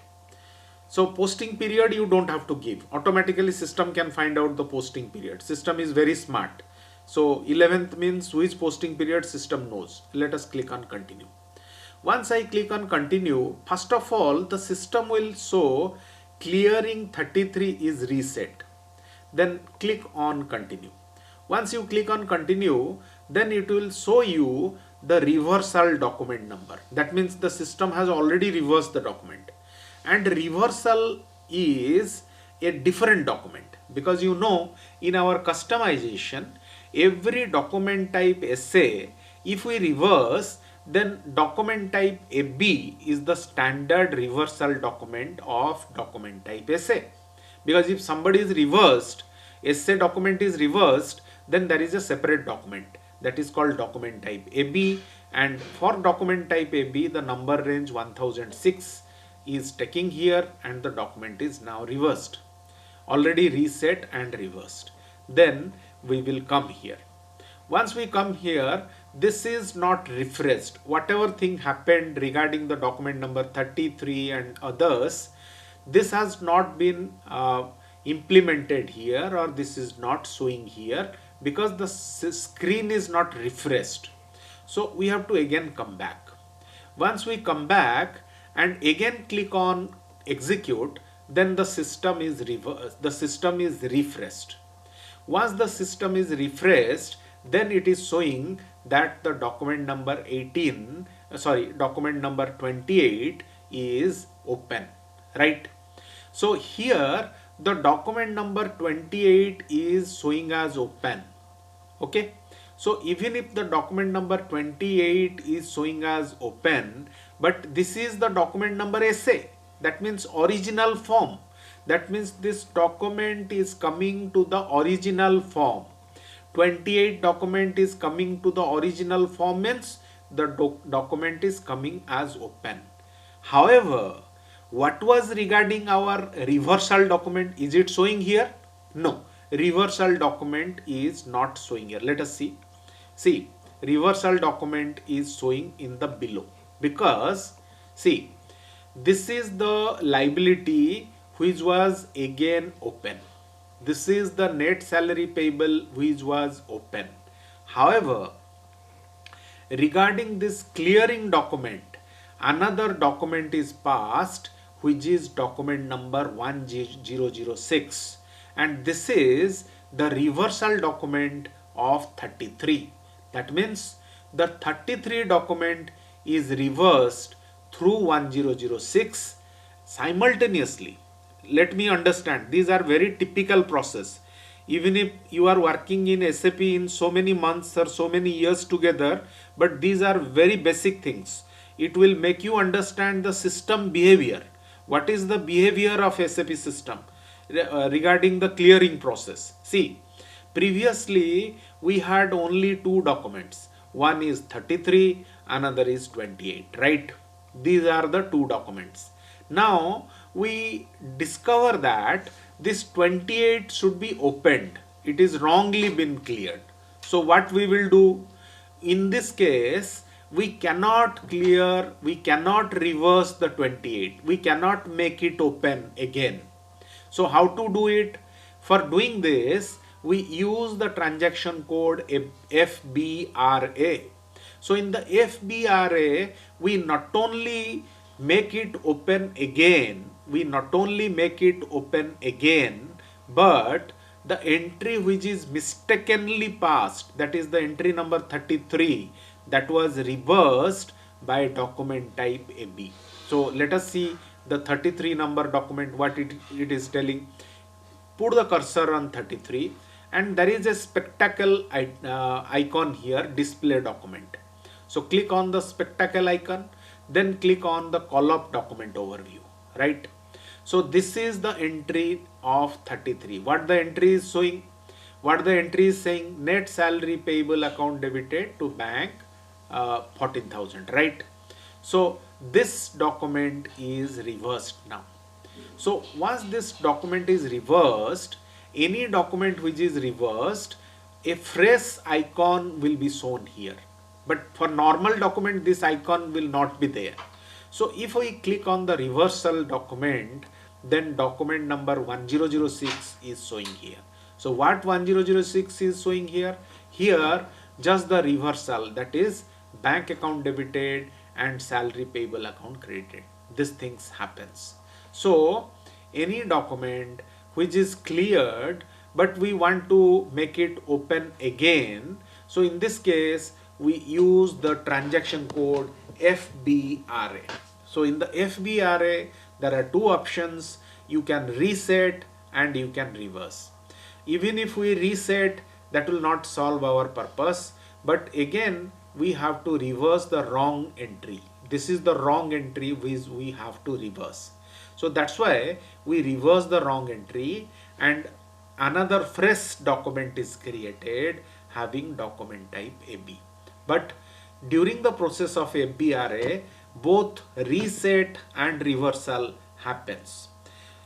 Speaker 1: So posting period you don't have to give. Automatically system can find out the posting period. System is very smart. So 11th means which posting period, system knows. Let us click on continue. Once I click on continue, first of all the system will show clearing 33 is reset. Then click on continue. Once you click on continue, then it will show you the reversal document number. That means the system has already reversed the document. And reversal is a different document, because you know, in our customization, every document type SA, if we reverse, then document type AB is the standard reversal document of document type SA. Because if somebody is reversed, SA document is reversed, then there is a separate document that is called document type AB, and for document type AB the number range 1006 is taking here, and the document is now reversed, already reset and reversed. Then we will come here. Once we come here, this is not refreshed. Whatever thing happened regarding the document number 33 and others, this has not been implemented here, or this is not showing here, because the screen is not refreshed. So we have to again come back. Once we come back and again click on execute, then the system is refreshed. Once the system is refreshed, then it is showing that the document number 28 is open, right? So here the document number 28 is showing as open. Okay, so even if the document number 28 is showing as open, but this is the document number SA, that means original form. That means this document is coming to the original form. 28 document is coming to the original form means the document is coming as open. However, what was regarding our reversal document, is it showing here? No, reversal document is not showing here. Let us see. See, reversal document is showing in the below, because see, this is the liability which was again open. This is the net salary payable which was open. However, regarding this clearing document, another document is passed which is document number 1006, and this is the reversal document of 33. That means the 33 document is reversed through 1006 simultaneously. Let me understand, these are very typical process. Even if you are working in SAP in so many months or so many years together, but these are very basic things. It will make you understand the system behavior. What is the behavior of SAP system regarding the clearing process? See, previously we had only two documents. One is 33, another is 28, right? These are the two documents. Now we discover that this 28 should be opened. It is wrongly been cleared. So what we will do? In this case, we cannot clear, we cannot reverse the 28. We cannot make it open again. So how to do it? For doing this, we use the transaction code FBRA. So in the FBRA, we not only make it open again, but the entry which is mistakenly passed, that is the entry number 33, that was reversed by document type AB. So let us see the 33 number document, what it is telling. Put the cursor on 33 and there is a spectacle icon here, display document. So click on the spectacle icon, then click on the call-up document overview, right? So this is the entry of 33. What the entry is showing? What the entry is saying? Net salary payable account debited to bank 14,000, right? So this document is reversed now. So once this document is reversed, any document which is reversed, a fresh icon will be shown here. But for normal document, this icon will not be there. So if we click on the reversal document, then document number 1006 is showing here. So what 1006 is showing here? Here just the reversal, that is bank account debited and salary payable account credited. These things happens. So any document which is cleared but we want to make it open again, so in this case we use the transaction code FBRA. So in the FBRA there are two options. You can reset and you can reverse. Even if we reset, that will not solve our purpose, but again we have to reverse the wrong entry. This is the wrong entry which we have to reverse. So that's why we reverse the wrong entry and another fresh document is created having document type AB. But during the process of FBRA, both reset and reversal happens.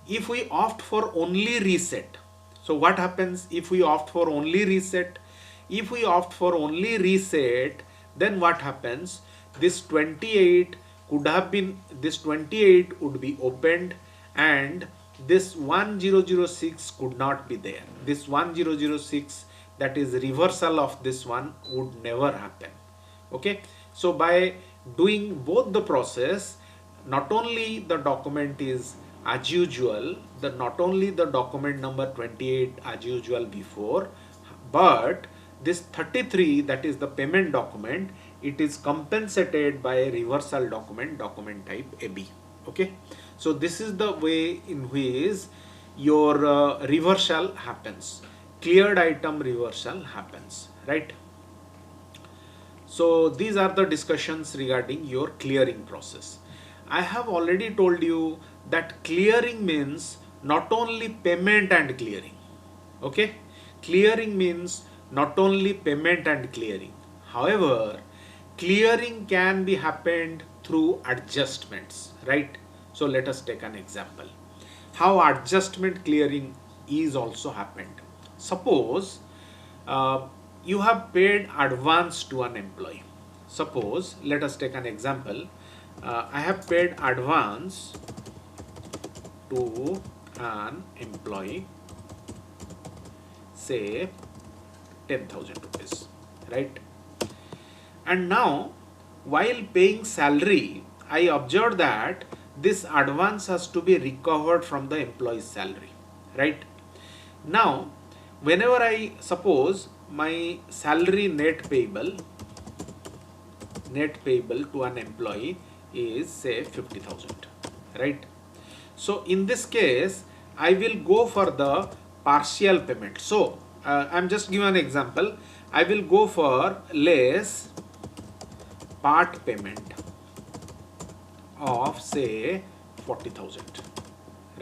Speaker 1: If we opt for only reset, so what happens if we opt for only reset? If we opt for only reset, then what happens? This 28 could have been, this 28 would be opened and this 1006 could not be there. This 1006, that is reversal of this one, would never happen. Okay, so by doing both the process, not only the document is as usual, not only the document number 28 as usual before, but this 33, that is the payment document, it is compensated by a reversal document, document type AB. Okay, so this is the way in which your reversal happens, cleared item reversal happens, right? So these are the discussions regarding your clearing process. I have already told you that clearing means not only payment and clearing. Okay, clearing means not only payment and clearing. However, clearing can be happened through adjustments, right? So let us take an example. How adjustment clearing is also happened. Suppose uh, you have paid advance to an employee. Suppose, let us take an example. I have paid advance to an employee, say 10,000 rupees, right? And now, while paying salary, I observed that this advance has to be recovered from the employee's salary, right? Now, whenever I suppose my salary net payable to an employee is say 50,000, right? So in this case, I will go for the partial payment. So I'm just giving an example. I will go for less part payment of say 40,000,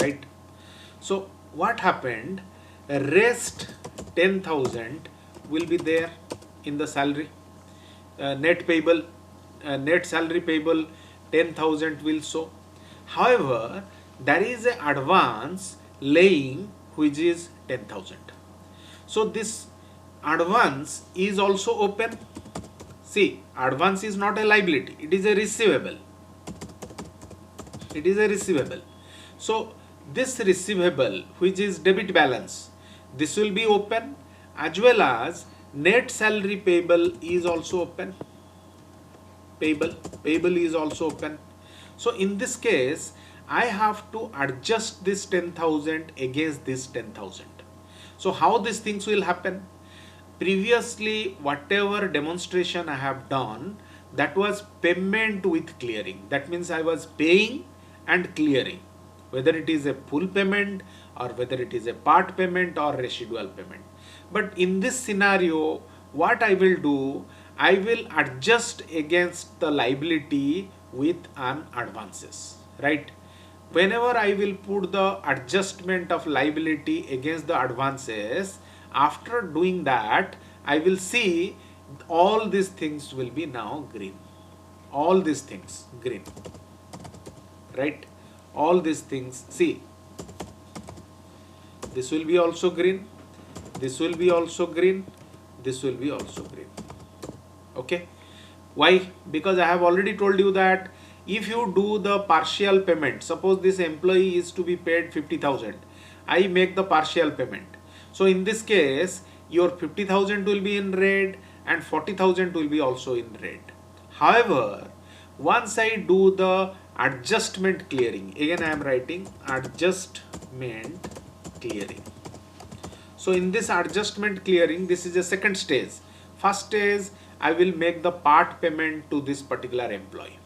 Speaker 1: right? So what happened? Rest 10,000 will be there in the salary. Net payable, net salary payable 10,000 will show. However, there is an advance laying which is 10,000. So this advance is also open. See, advance is not a liability, it is a receivable. It is a receivable. So this receivable which is debit balance, this will be open, as well as net salary payable is also open. Payable is also open. So in this case, I have to adjust this 10,000 against this 10,000. So how these things will happen? Previously, whatever demonstration I have done, that was payment with clearing. That means I was paying and clearing, whether it is a full payment or whether it is a part payment or residual payment. But in this scenario, what I will do, I will adjust against the liability with an advances, right? Whenever I will put the adjustment of liability against the advances, after doing that, I will see all these things will be now green. All these things green, right? All these things, see, this will be also green, this will be also green, this will be also green. Okay, why? Because I have already told you that if you do the partial payment, suppose this employee is to be paid 50,000, I make the partial payment. So in this case, your 50,000 will be in red and 40,000 will be also in red. However, once I do the adjustment clearing, again I am writing adjustment clearing. So in this adjustment clearing, this is a second stage. First stage, I will make the part payment to this particular employee.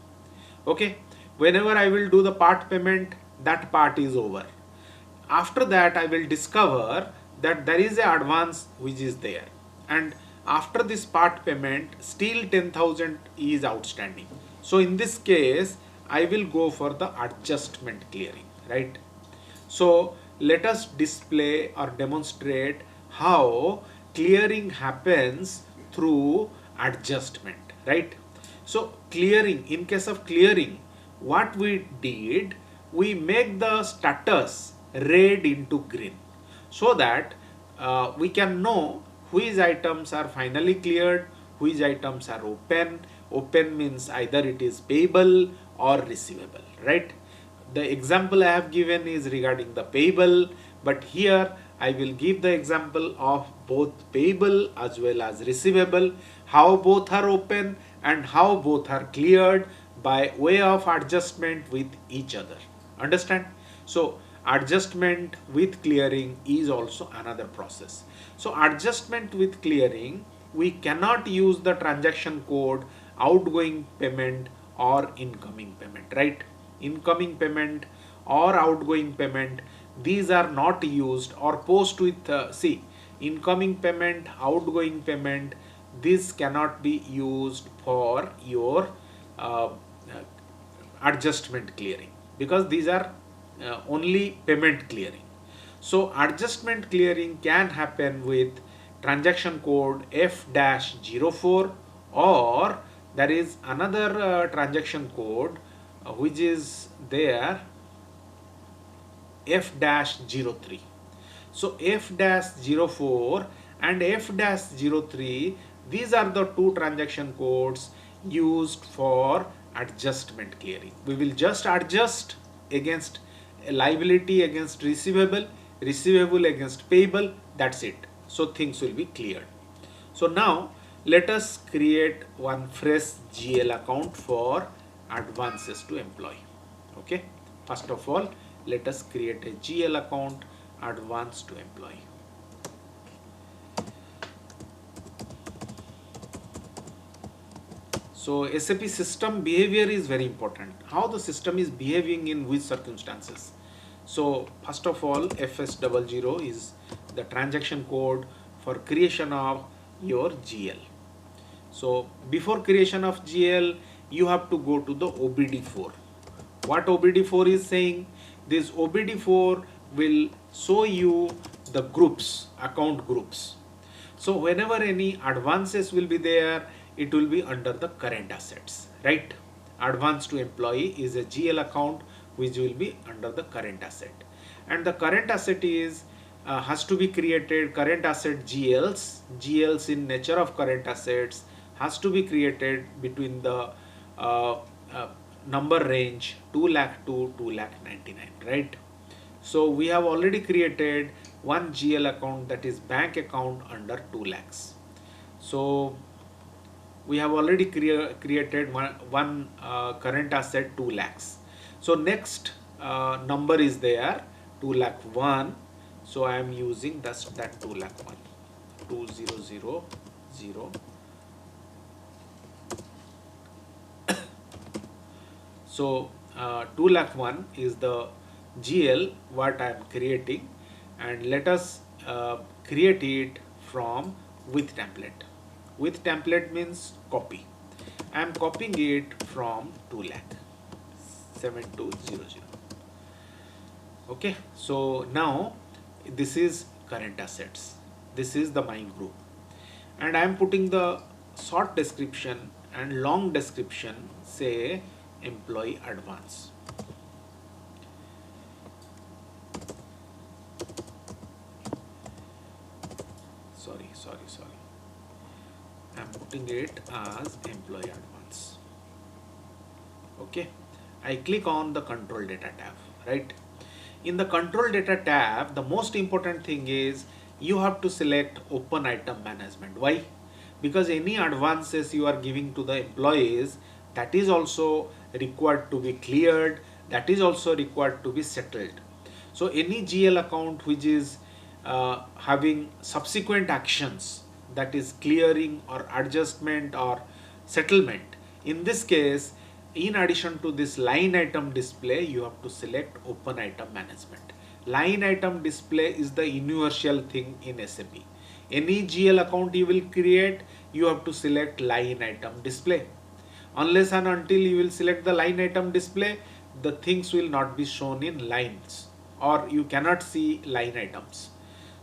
Speaker 1: Okay, whenever I will do the part payment, that part is over. After that, I will discover that there is an advance which is there, and after this part payment still 10,000 is outstanding. So in this case, I will go for the adjustment clearing, right? So let us display or demonstrate how clearing happens through adjustment, right? So clearing, in case of clearing, what we did, we make the status red into green, so that we can know which items are finally cleared, which items are open. Open means either it is payable or receivable, right? The example I have given is regarding the payable, but here I will give the example of both payable as well as receivable, how both are open and how both are cleared by way of adjustment with each other. Understand? So adjustment with clearing is also another process. So adjustment with clearing, we cannot use the transaction code outgoing payment or incoming payment, right? Incoming payment or outgoing payment, these are not used, or post with see, incoming payment, outgoing payment, this cannot be used for your adjustment clearing, because these are only payment clearing. So adjustment clearing can happen with transaction code F-04, or there is another transaction code which is there, F-03. So F-04 and F-03, these are the two transaction codes used for adjustment clearing. We will just adjust against liability against receivable, receivable against payable, that's it. So things will be cleared. So now let us create one fresh GL account for advances to employee. Okay, first of all, let us create a GL account, advance to employee. So SAP system behavior is very important. How the system is behaving in which circumstances. So first of all, FS00 is the transaction code for creation of your GL. So before creation of GL, you have to go to the OBD4. What OBD4 is saying? This OBD4 will show you the groups, account groups. So whenever any advances will be there, it will be under the current assets, right? Advance to employee is a GL account which will be under the current asset. And the current asset is has to be created, current asset GLs in nature of current assets has to be created between the uh, uh, number range 2 lakh to 2 lakh 99, right? So we have already created one GL account, that is bank account under 2 lakhs. So we have already created one current asset 2 lakhs. So next number is there 2 lakh 1. So I am using that 2 lakh 1, 2000. So 2 lakh 1 is the GL what I am creating, and let us create it from with template. With template means copy. I am copying it from 2 lakh 7200. Okay, so now this is current assets. This is the my group, and I am putting the short description and long description, say employee advance. Sorry. I'm putting it as employee advance. Okay, I click on the control data tab, right? In the control data tab, the most important thing is you have to select open item management. Why? Because any advances you are giving to the employees, that is also required to be cleared, that is also required to be settled. So any GL account which is having subsequent actions, that is clearing or adjustment or settlement, in this case, in addition to this line item display, you have to select open item management. Line item display is the universal thing in SAP. Any GL account you will create, you have to select line item display. Unless and until you will select the line item display, the things will not be shown in lines, or you cannot see line items.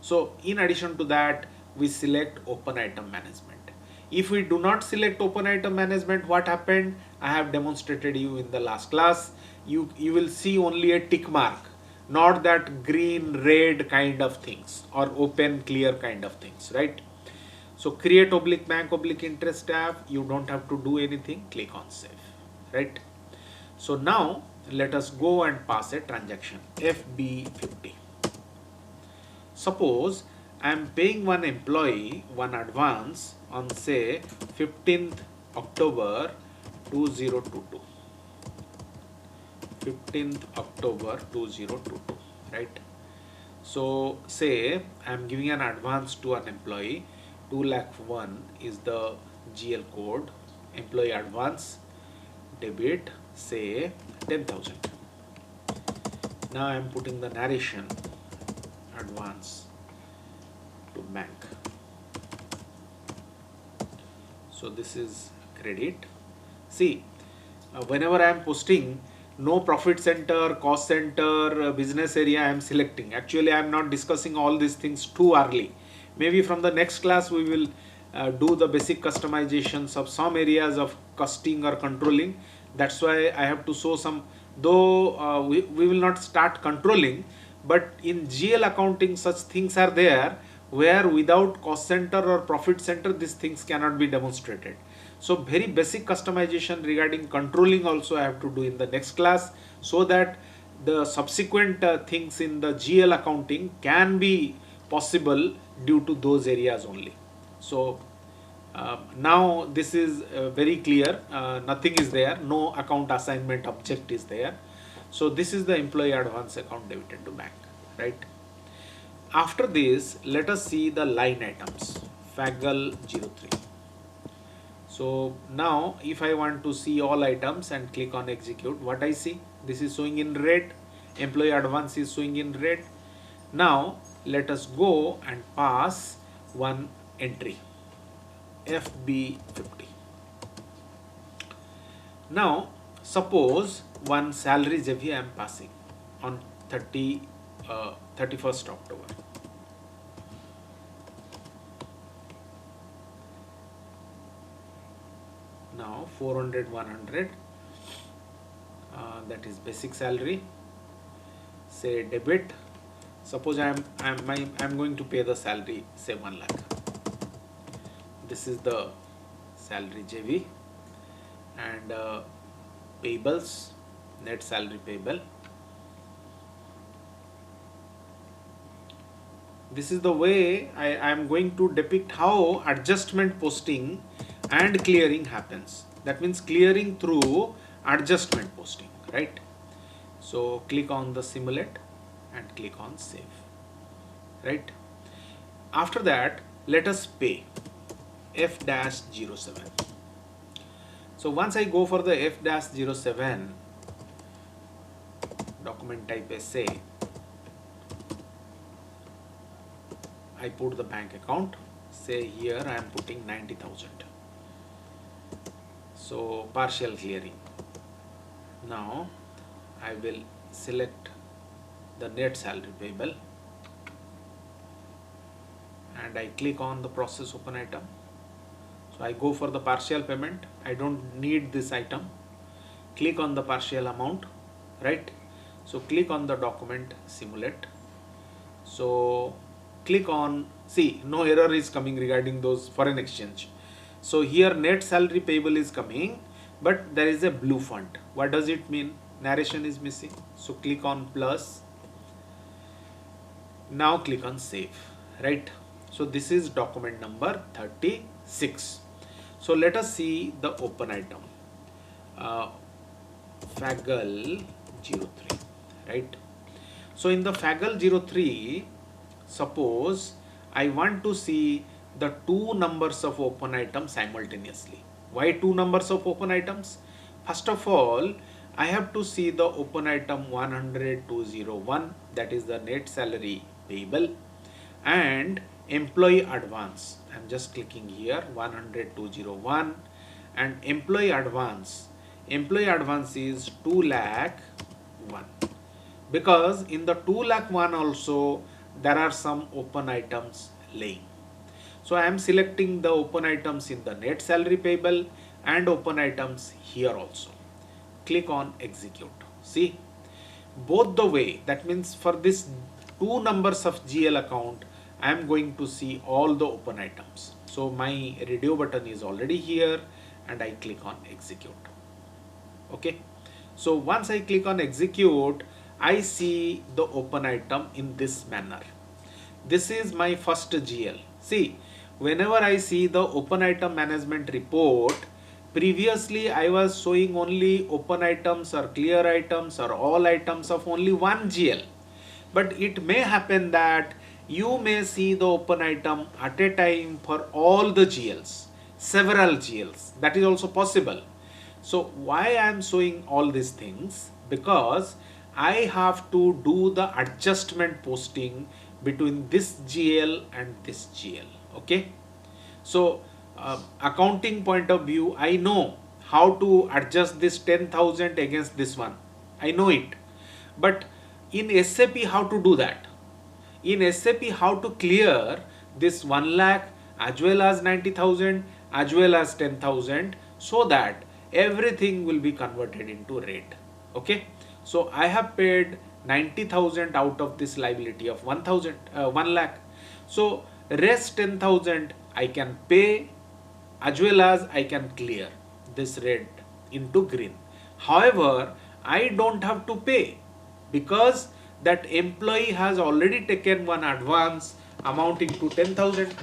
Speaker 1: So in addition to that, we select open item management. If we do not select open item management, what happened? I have demonstrated you in the last class. You will see only a tick mark, not that green, red kind of things or open, clear kind of things, right? So create oblique bank oblique interest tab. You don't have to do anything. Click on save, right? So now let us go and pass a transaction FB50. Suppose I am paying one employee one advance on say 15th October 2022. 15th October 2022, right? So say I am giving an advance to an employee, 2 lakh 1 is the GL code, employee advance, debit say 10,000. Now I am putting the narration advance to bank. So this is credit. See, whenever I am posting, no profit center, cost center, business area I am selecting. Actually, I am not discussing all these things too early. Maybe from the next class we will do the basic customizations of some areas of costing or controlling. That's why I have to show some, though we will not start controlling, but in GL accounting such things are there where without cost center or profit center these things cannot be demonstrated. So very basic customization regarding controlling also I have to do in the next class, so that the subsequent things in the GL accounting can be possible due to those areas only. So now this is very clear, nothing is there, no account assignment object is there. So this is the employee advance account debited to bank, right? After this, let us see the line items, Faggle 03. So now if I want to see all items and click on execute, what I see, this is showing in red, employee advance is showing in red. Now let us go and pass one entry, FB50. Now suppose one salary JV I am passing on 31st October. Now 400 100, that is basic salary, say debit. Suppose I'm going to pay the salary, say 1 lakh. This is the salary JV, and payables, net salary payable. This is the way I am going to depict how adjustment posting and clearing happens. That means clearing through adjustment posting, right? So click on the simulate and click on save, right? After that, let us pay F-07. So once I go for the F-07, document type SA, I put the bank account, say here I am putting 90,000. So partial clearing. Now I will select the net salary payable and I click on the process open item. So I go for the partial payment. I don't need this item. Click on the partial amount, right? So click on the document simulate. So click on, see, no error is coming regarding those foreign exchange. So here net salary payable is coming, but there is a blue font. What does it mean? Narration is missing. So click on plus. Now click on save, right? So this is document number 36. So let us see the open item, Faggle 03, right? So in the Faggle 03, suppose I want to see the two numbers of open items simultaneously. Why two numbers of open items? First of all, I have to see the open item 100,201, that is the net salary payable, and employee advance. I'm just clicking here 100,201, and employee advance. Employee advance is 2,01,000, because in the 2,01,000 also there are some open items laying. So I am selecting the open items in the net salary payable and open items here also. Click on execute. See, both the way, that means for this two numbers of GL account, I am going to see all the open items. So my radio button is already here and I click on execute. Okay. So once I click on execute, I see the open item in this manner. This is my first GL. See, whenever I see the open item management report, previously I was showing only open items or clear items or all items of only one GL. But it may happen that you may see the open item at a time for all the GLs, several GLs. That is also possible. So why I am showing all these things? Because I have to do the adjustment posting between this GL and this GL. Okay. So accounting point of view, I know how to adjust this 10,000 against this one. I know it. But in SAP, how to do that? In SAP, how to clear this 1 lakh as well as 90,000 as well as 10,000, so that everything will be converted into rate. Okay. So I have paid 90,000 out of this liability of 1 lakh. So rest 10,000 I can pay as well as I can clear this red into green. However, I don't have to pay because that employee has already taken one advance amounting to 10,000.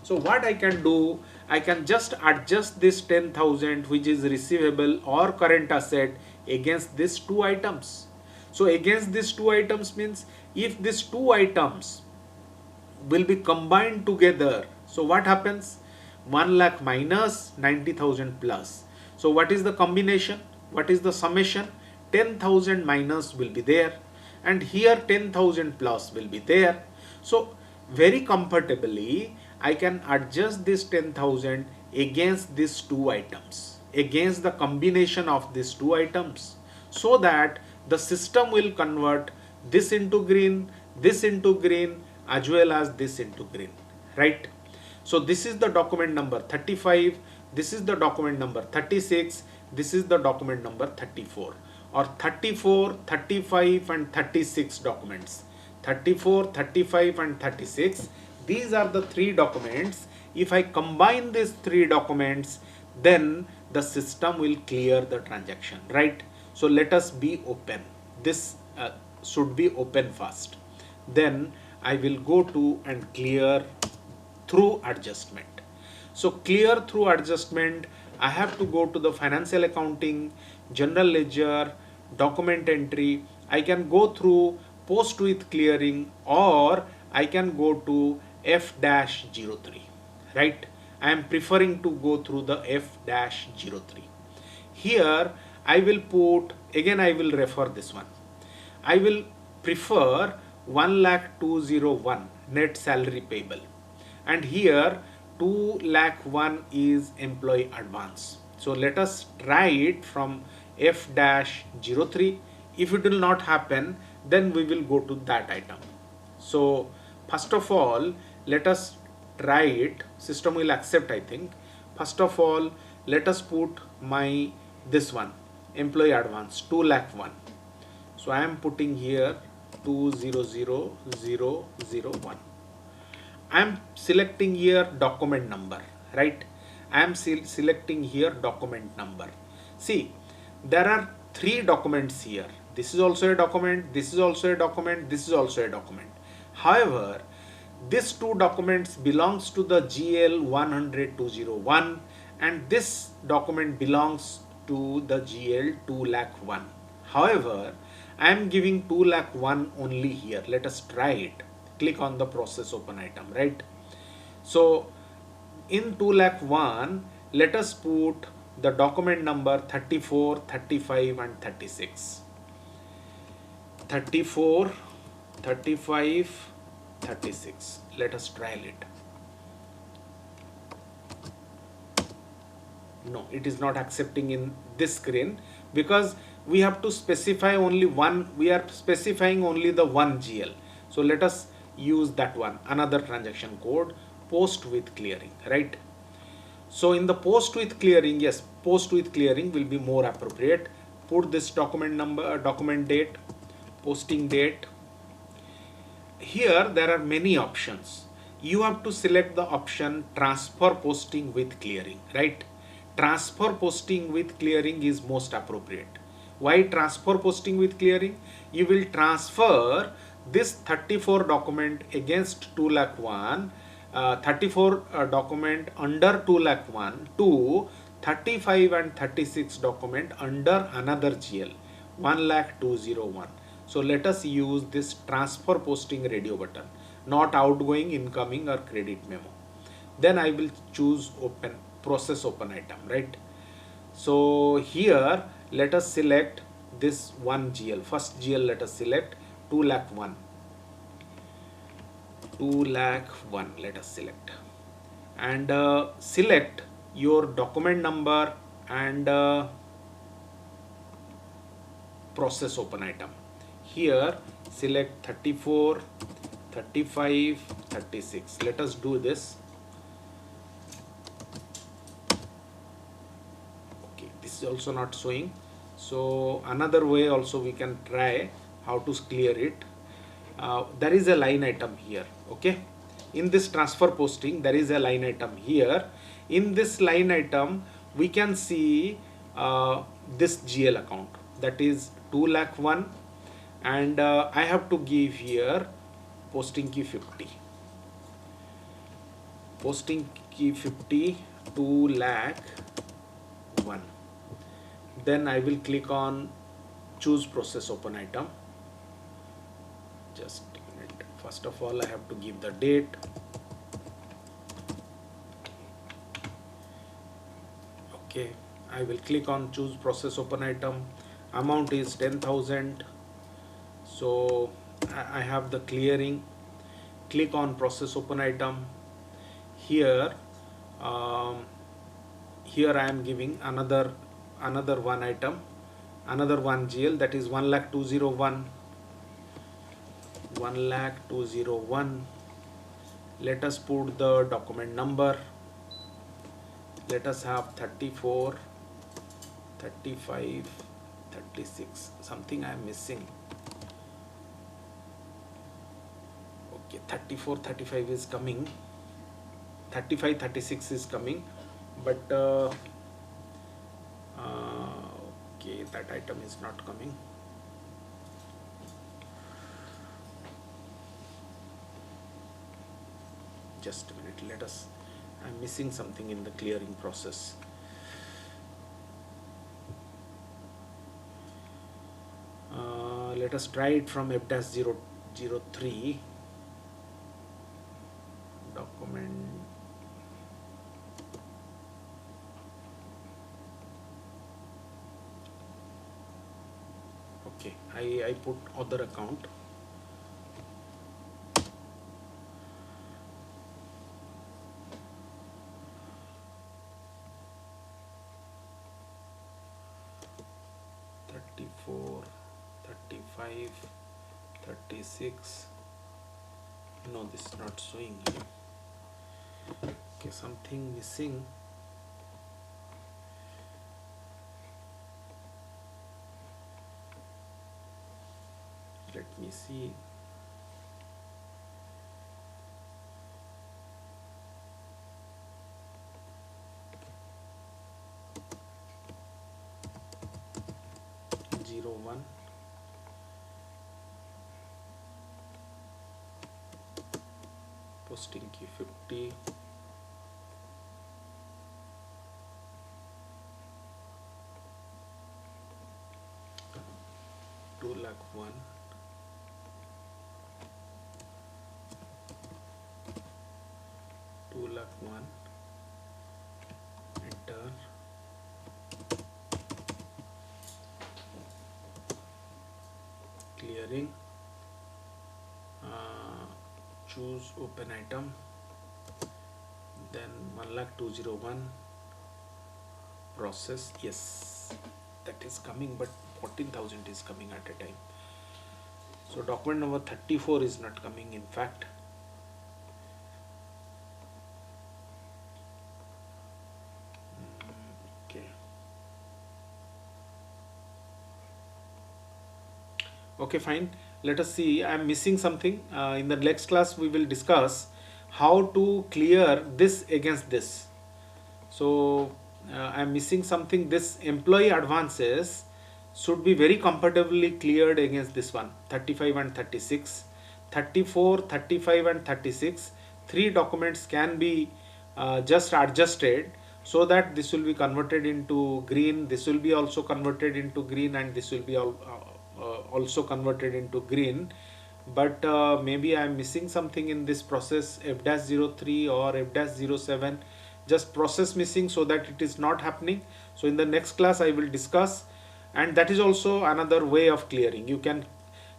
Speaker 1: So what I can do, I can just adjust this 10,000 which is receivable or current asset against these two items. So against these two items means if these two items will be combined together. So what happens? 1 lakh minus 90,000 plus. So what is the combination? What is the summation? 10,000 minus will be there, and here 10,000 plus will be there. So very comfortably I can adjust this 10,000 against these two items, against the combination of these two items, so that the system will convert this into green, this into green, as well as this into green, right? So this is the document number 35, this is the document number 36, this is the document number 34, or 34, 35 and 36 documents. 34, 35 and 36, these are the three documents. If I combine these three documents, then the system will clear the transaction, right? So let us be open. This should be open first. Then I will go to and clear through adjustment. So clear through adjustment, I have to go to the financial accounting, general ledger, document entry. I can go through post with clearing, or I can go to F-03, right? I am preferring to go through the F-03. Here I will put, again I will refer this one. I will prefer 1,201,000 net salary payable, and here 2,01,000 is employee advance. So let us try it from F-03. If it will not happen, then we will go to that item. So first of all, let us try it. System will accept, I think. First of all, let us put my this one, employee advance 2,01,000. So I am putting here 200,001. I am selecting here document number, right? I am selecting here document number. See, there are three documents here. This is also a document, this is also a document, this is also a document. However, these two documents belongs to the GL 100,201, and this document belongs to the GL 2,01,000. However, I am giving 2,01,000 only here. Let us try it. Click on the process open item, right? So in 2,01,000, let us put the document number 34, 35 and 36. 34, 35, 36. Let us trial it. No, it is not accepting in this screen because we have to specify only one. We are specifying only the one GL. So let us use that one, another transaction code, post with clearing, right? So in the post with clearing, yes, post with clearing will be more appropriate. Put this document number, document date, posting date. Here there are many options. You have to select the option transfer posting with clearing, right? Transfer posting with clearing is most appropriate. Why transfer posting with clearing? You will transfer this 34 document against 2,01,000, 34 document under 2,01,000 to 35 and 36 document under another GL 1,201,000. So let us use this transfer posting radio button, not outgoing, incoming or credit memo. Then I will choose open, process open item, right? So here let us select this one GL. First GL let us select 2,01,000. 2,01,000 let us select, and select your document number and process open item. Here select 34, 35, 36. Let us do this. Okay, this is also not showing. So another way also we can try how to clear it. There is a line item here. Okay, in this transfer posting there is a line item here. In this line item we can see this GL account, that is 2 lakh 1, and I have to give here posting key 50, posting key 50, 2 lakh 1. Then I will click on choose process open item. Just a minute. First of all I have to give the date. Okay, I will click on choose process open item. Amount is 10,000. So I have the clearing. Click on process open item. Here here I am giving another one item, another one GL, that is 1,02,01. 1,02,01. Let us put the document number. Let us have 34, 35, 36. Something I am missing. Okay, 34, 35 is coming. 35, 36 is coming, but okay, that item is not coming. Just a minute, let us, I'm missing something in the clearing process. Let us try it from F-003 document. Okay, I put other account. Four, 35, 36. No, this is not showing here. Okay, something missing. Let me see. One posting key 50, two lakh 1, enter. Clearing, choose open item, then 1,02,01 process. Yes, that is coming, but 14,000 is coming at a time. So document number 34 is not coming, in fact. Okay. Okay, fine. Let us see. I am missing something. In the next class, we will discuss how to clear this against this. So I am missing something. This employee advances should be very comfortably cleared against this one, 35 and 36. 34, 35 and 36. Three documents can be just adjusted so that this will be converted into green. This will be also converted into green, and this will be also converted into green. But maybe I am missing something in this process, F-03 or F-07, just process missing, so that it is not happening. So in the next class I will discuss, and that is also another way of clearing. You can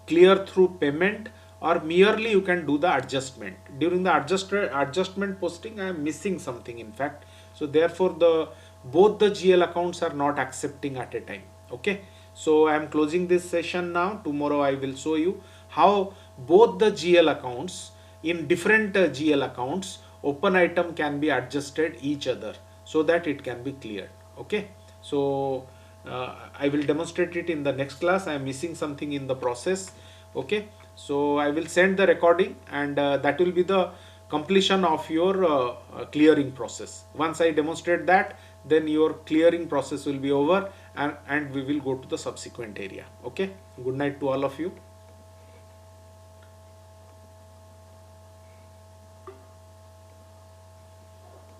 Speaker 1: clear through payment, or merely you can do the adjustment. During the adjustment posting, I am missing something, in fact. So therefore both the GL accounts are not accepting at a time. Okay, So I am closing this session now. Tomorrow I will show you how both the GL accounts, in different GL accounts, open item can be adjusted each other so that it can be cleared. Okay. So I will demonstrate it in the next class. I am missing something in the process. Okay. So I will send the recording, and that will be the completion of your clearing process. Once I demonstrate that, then your clearing process will be over, and we will go to the subsequent area. Okay. Good night to all of you.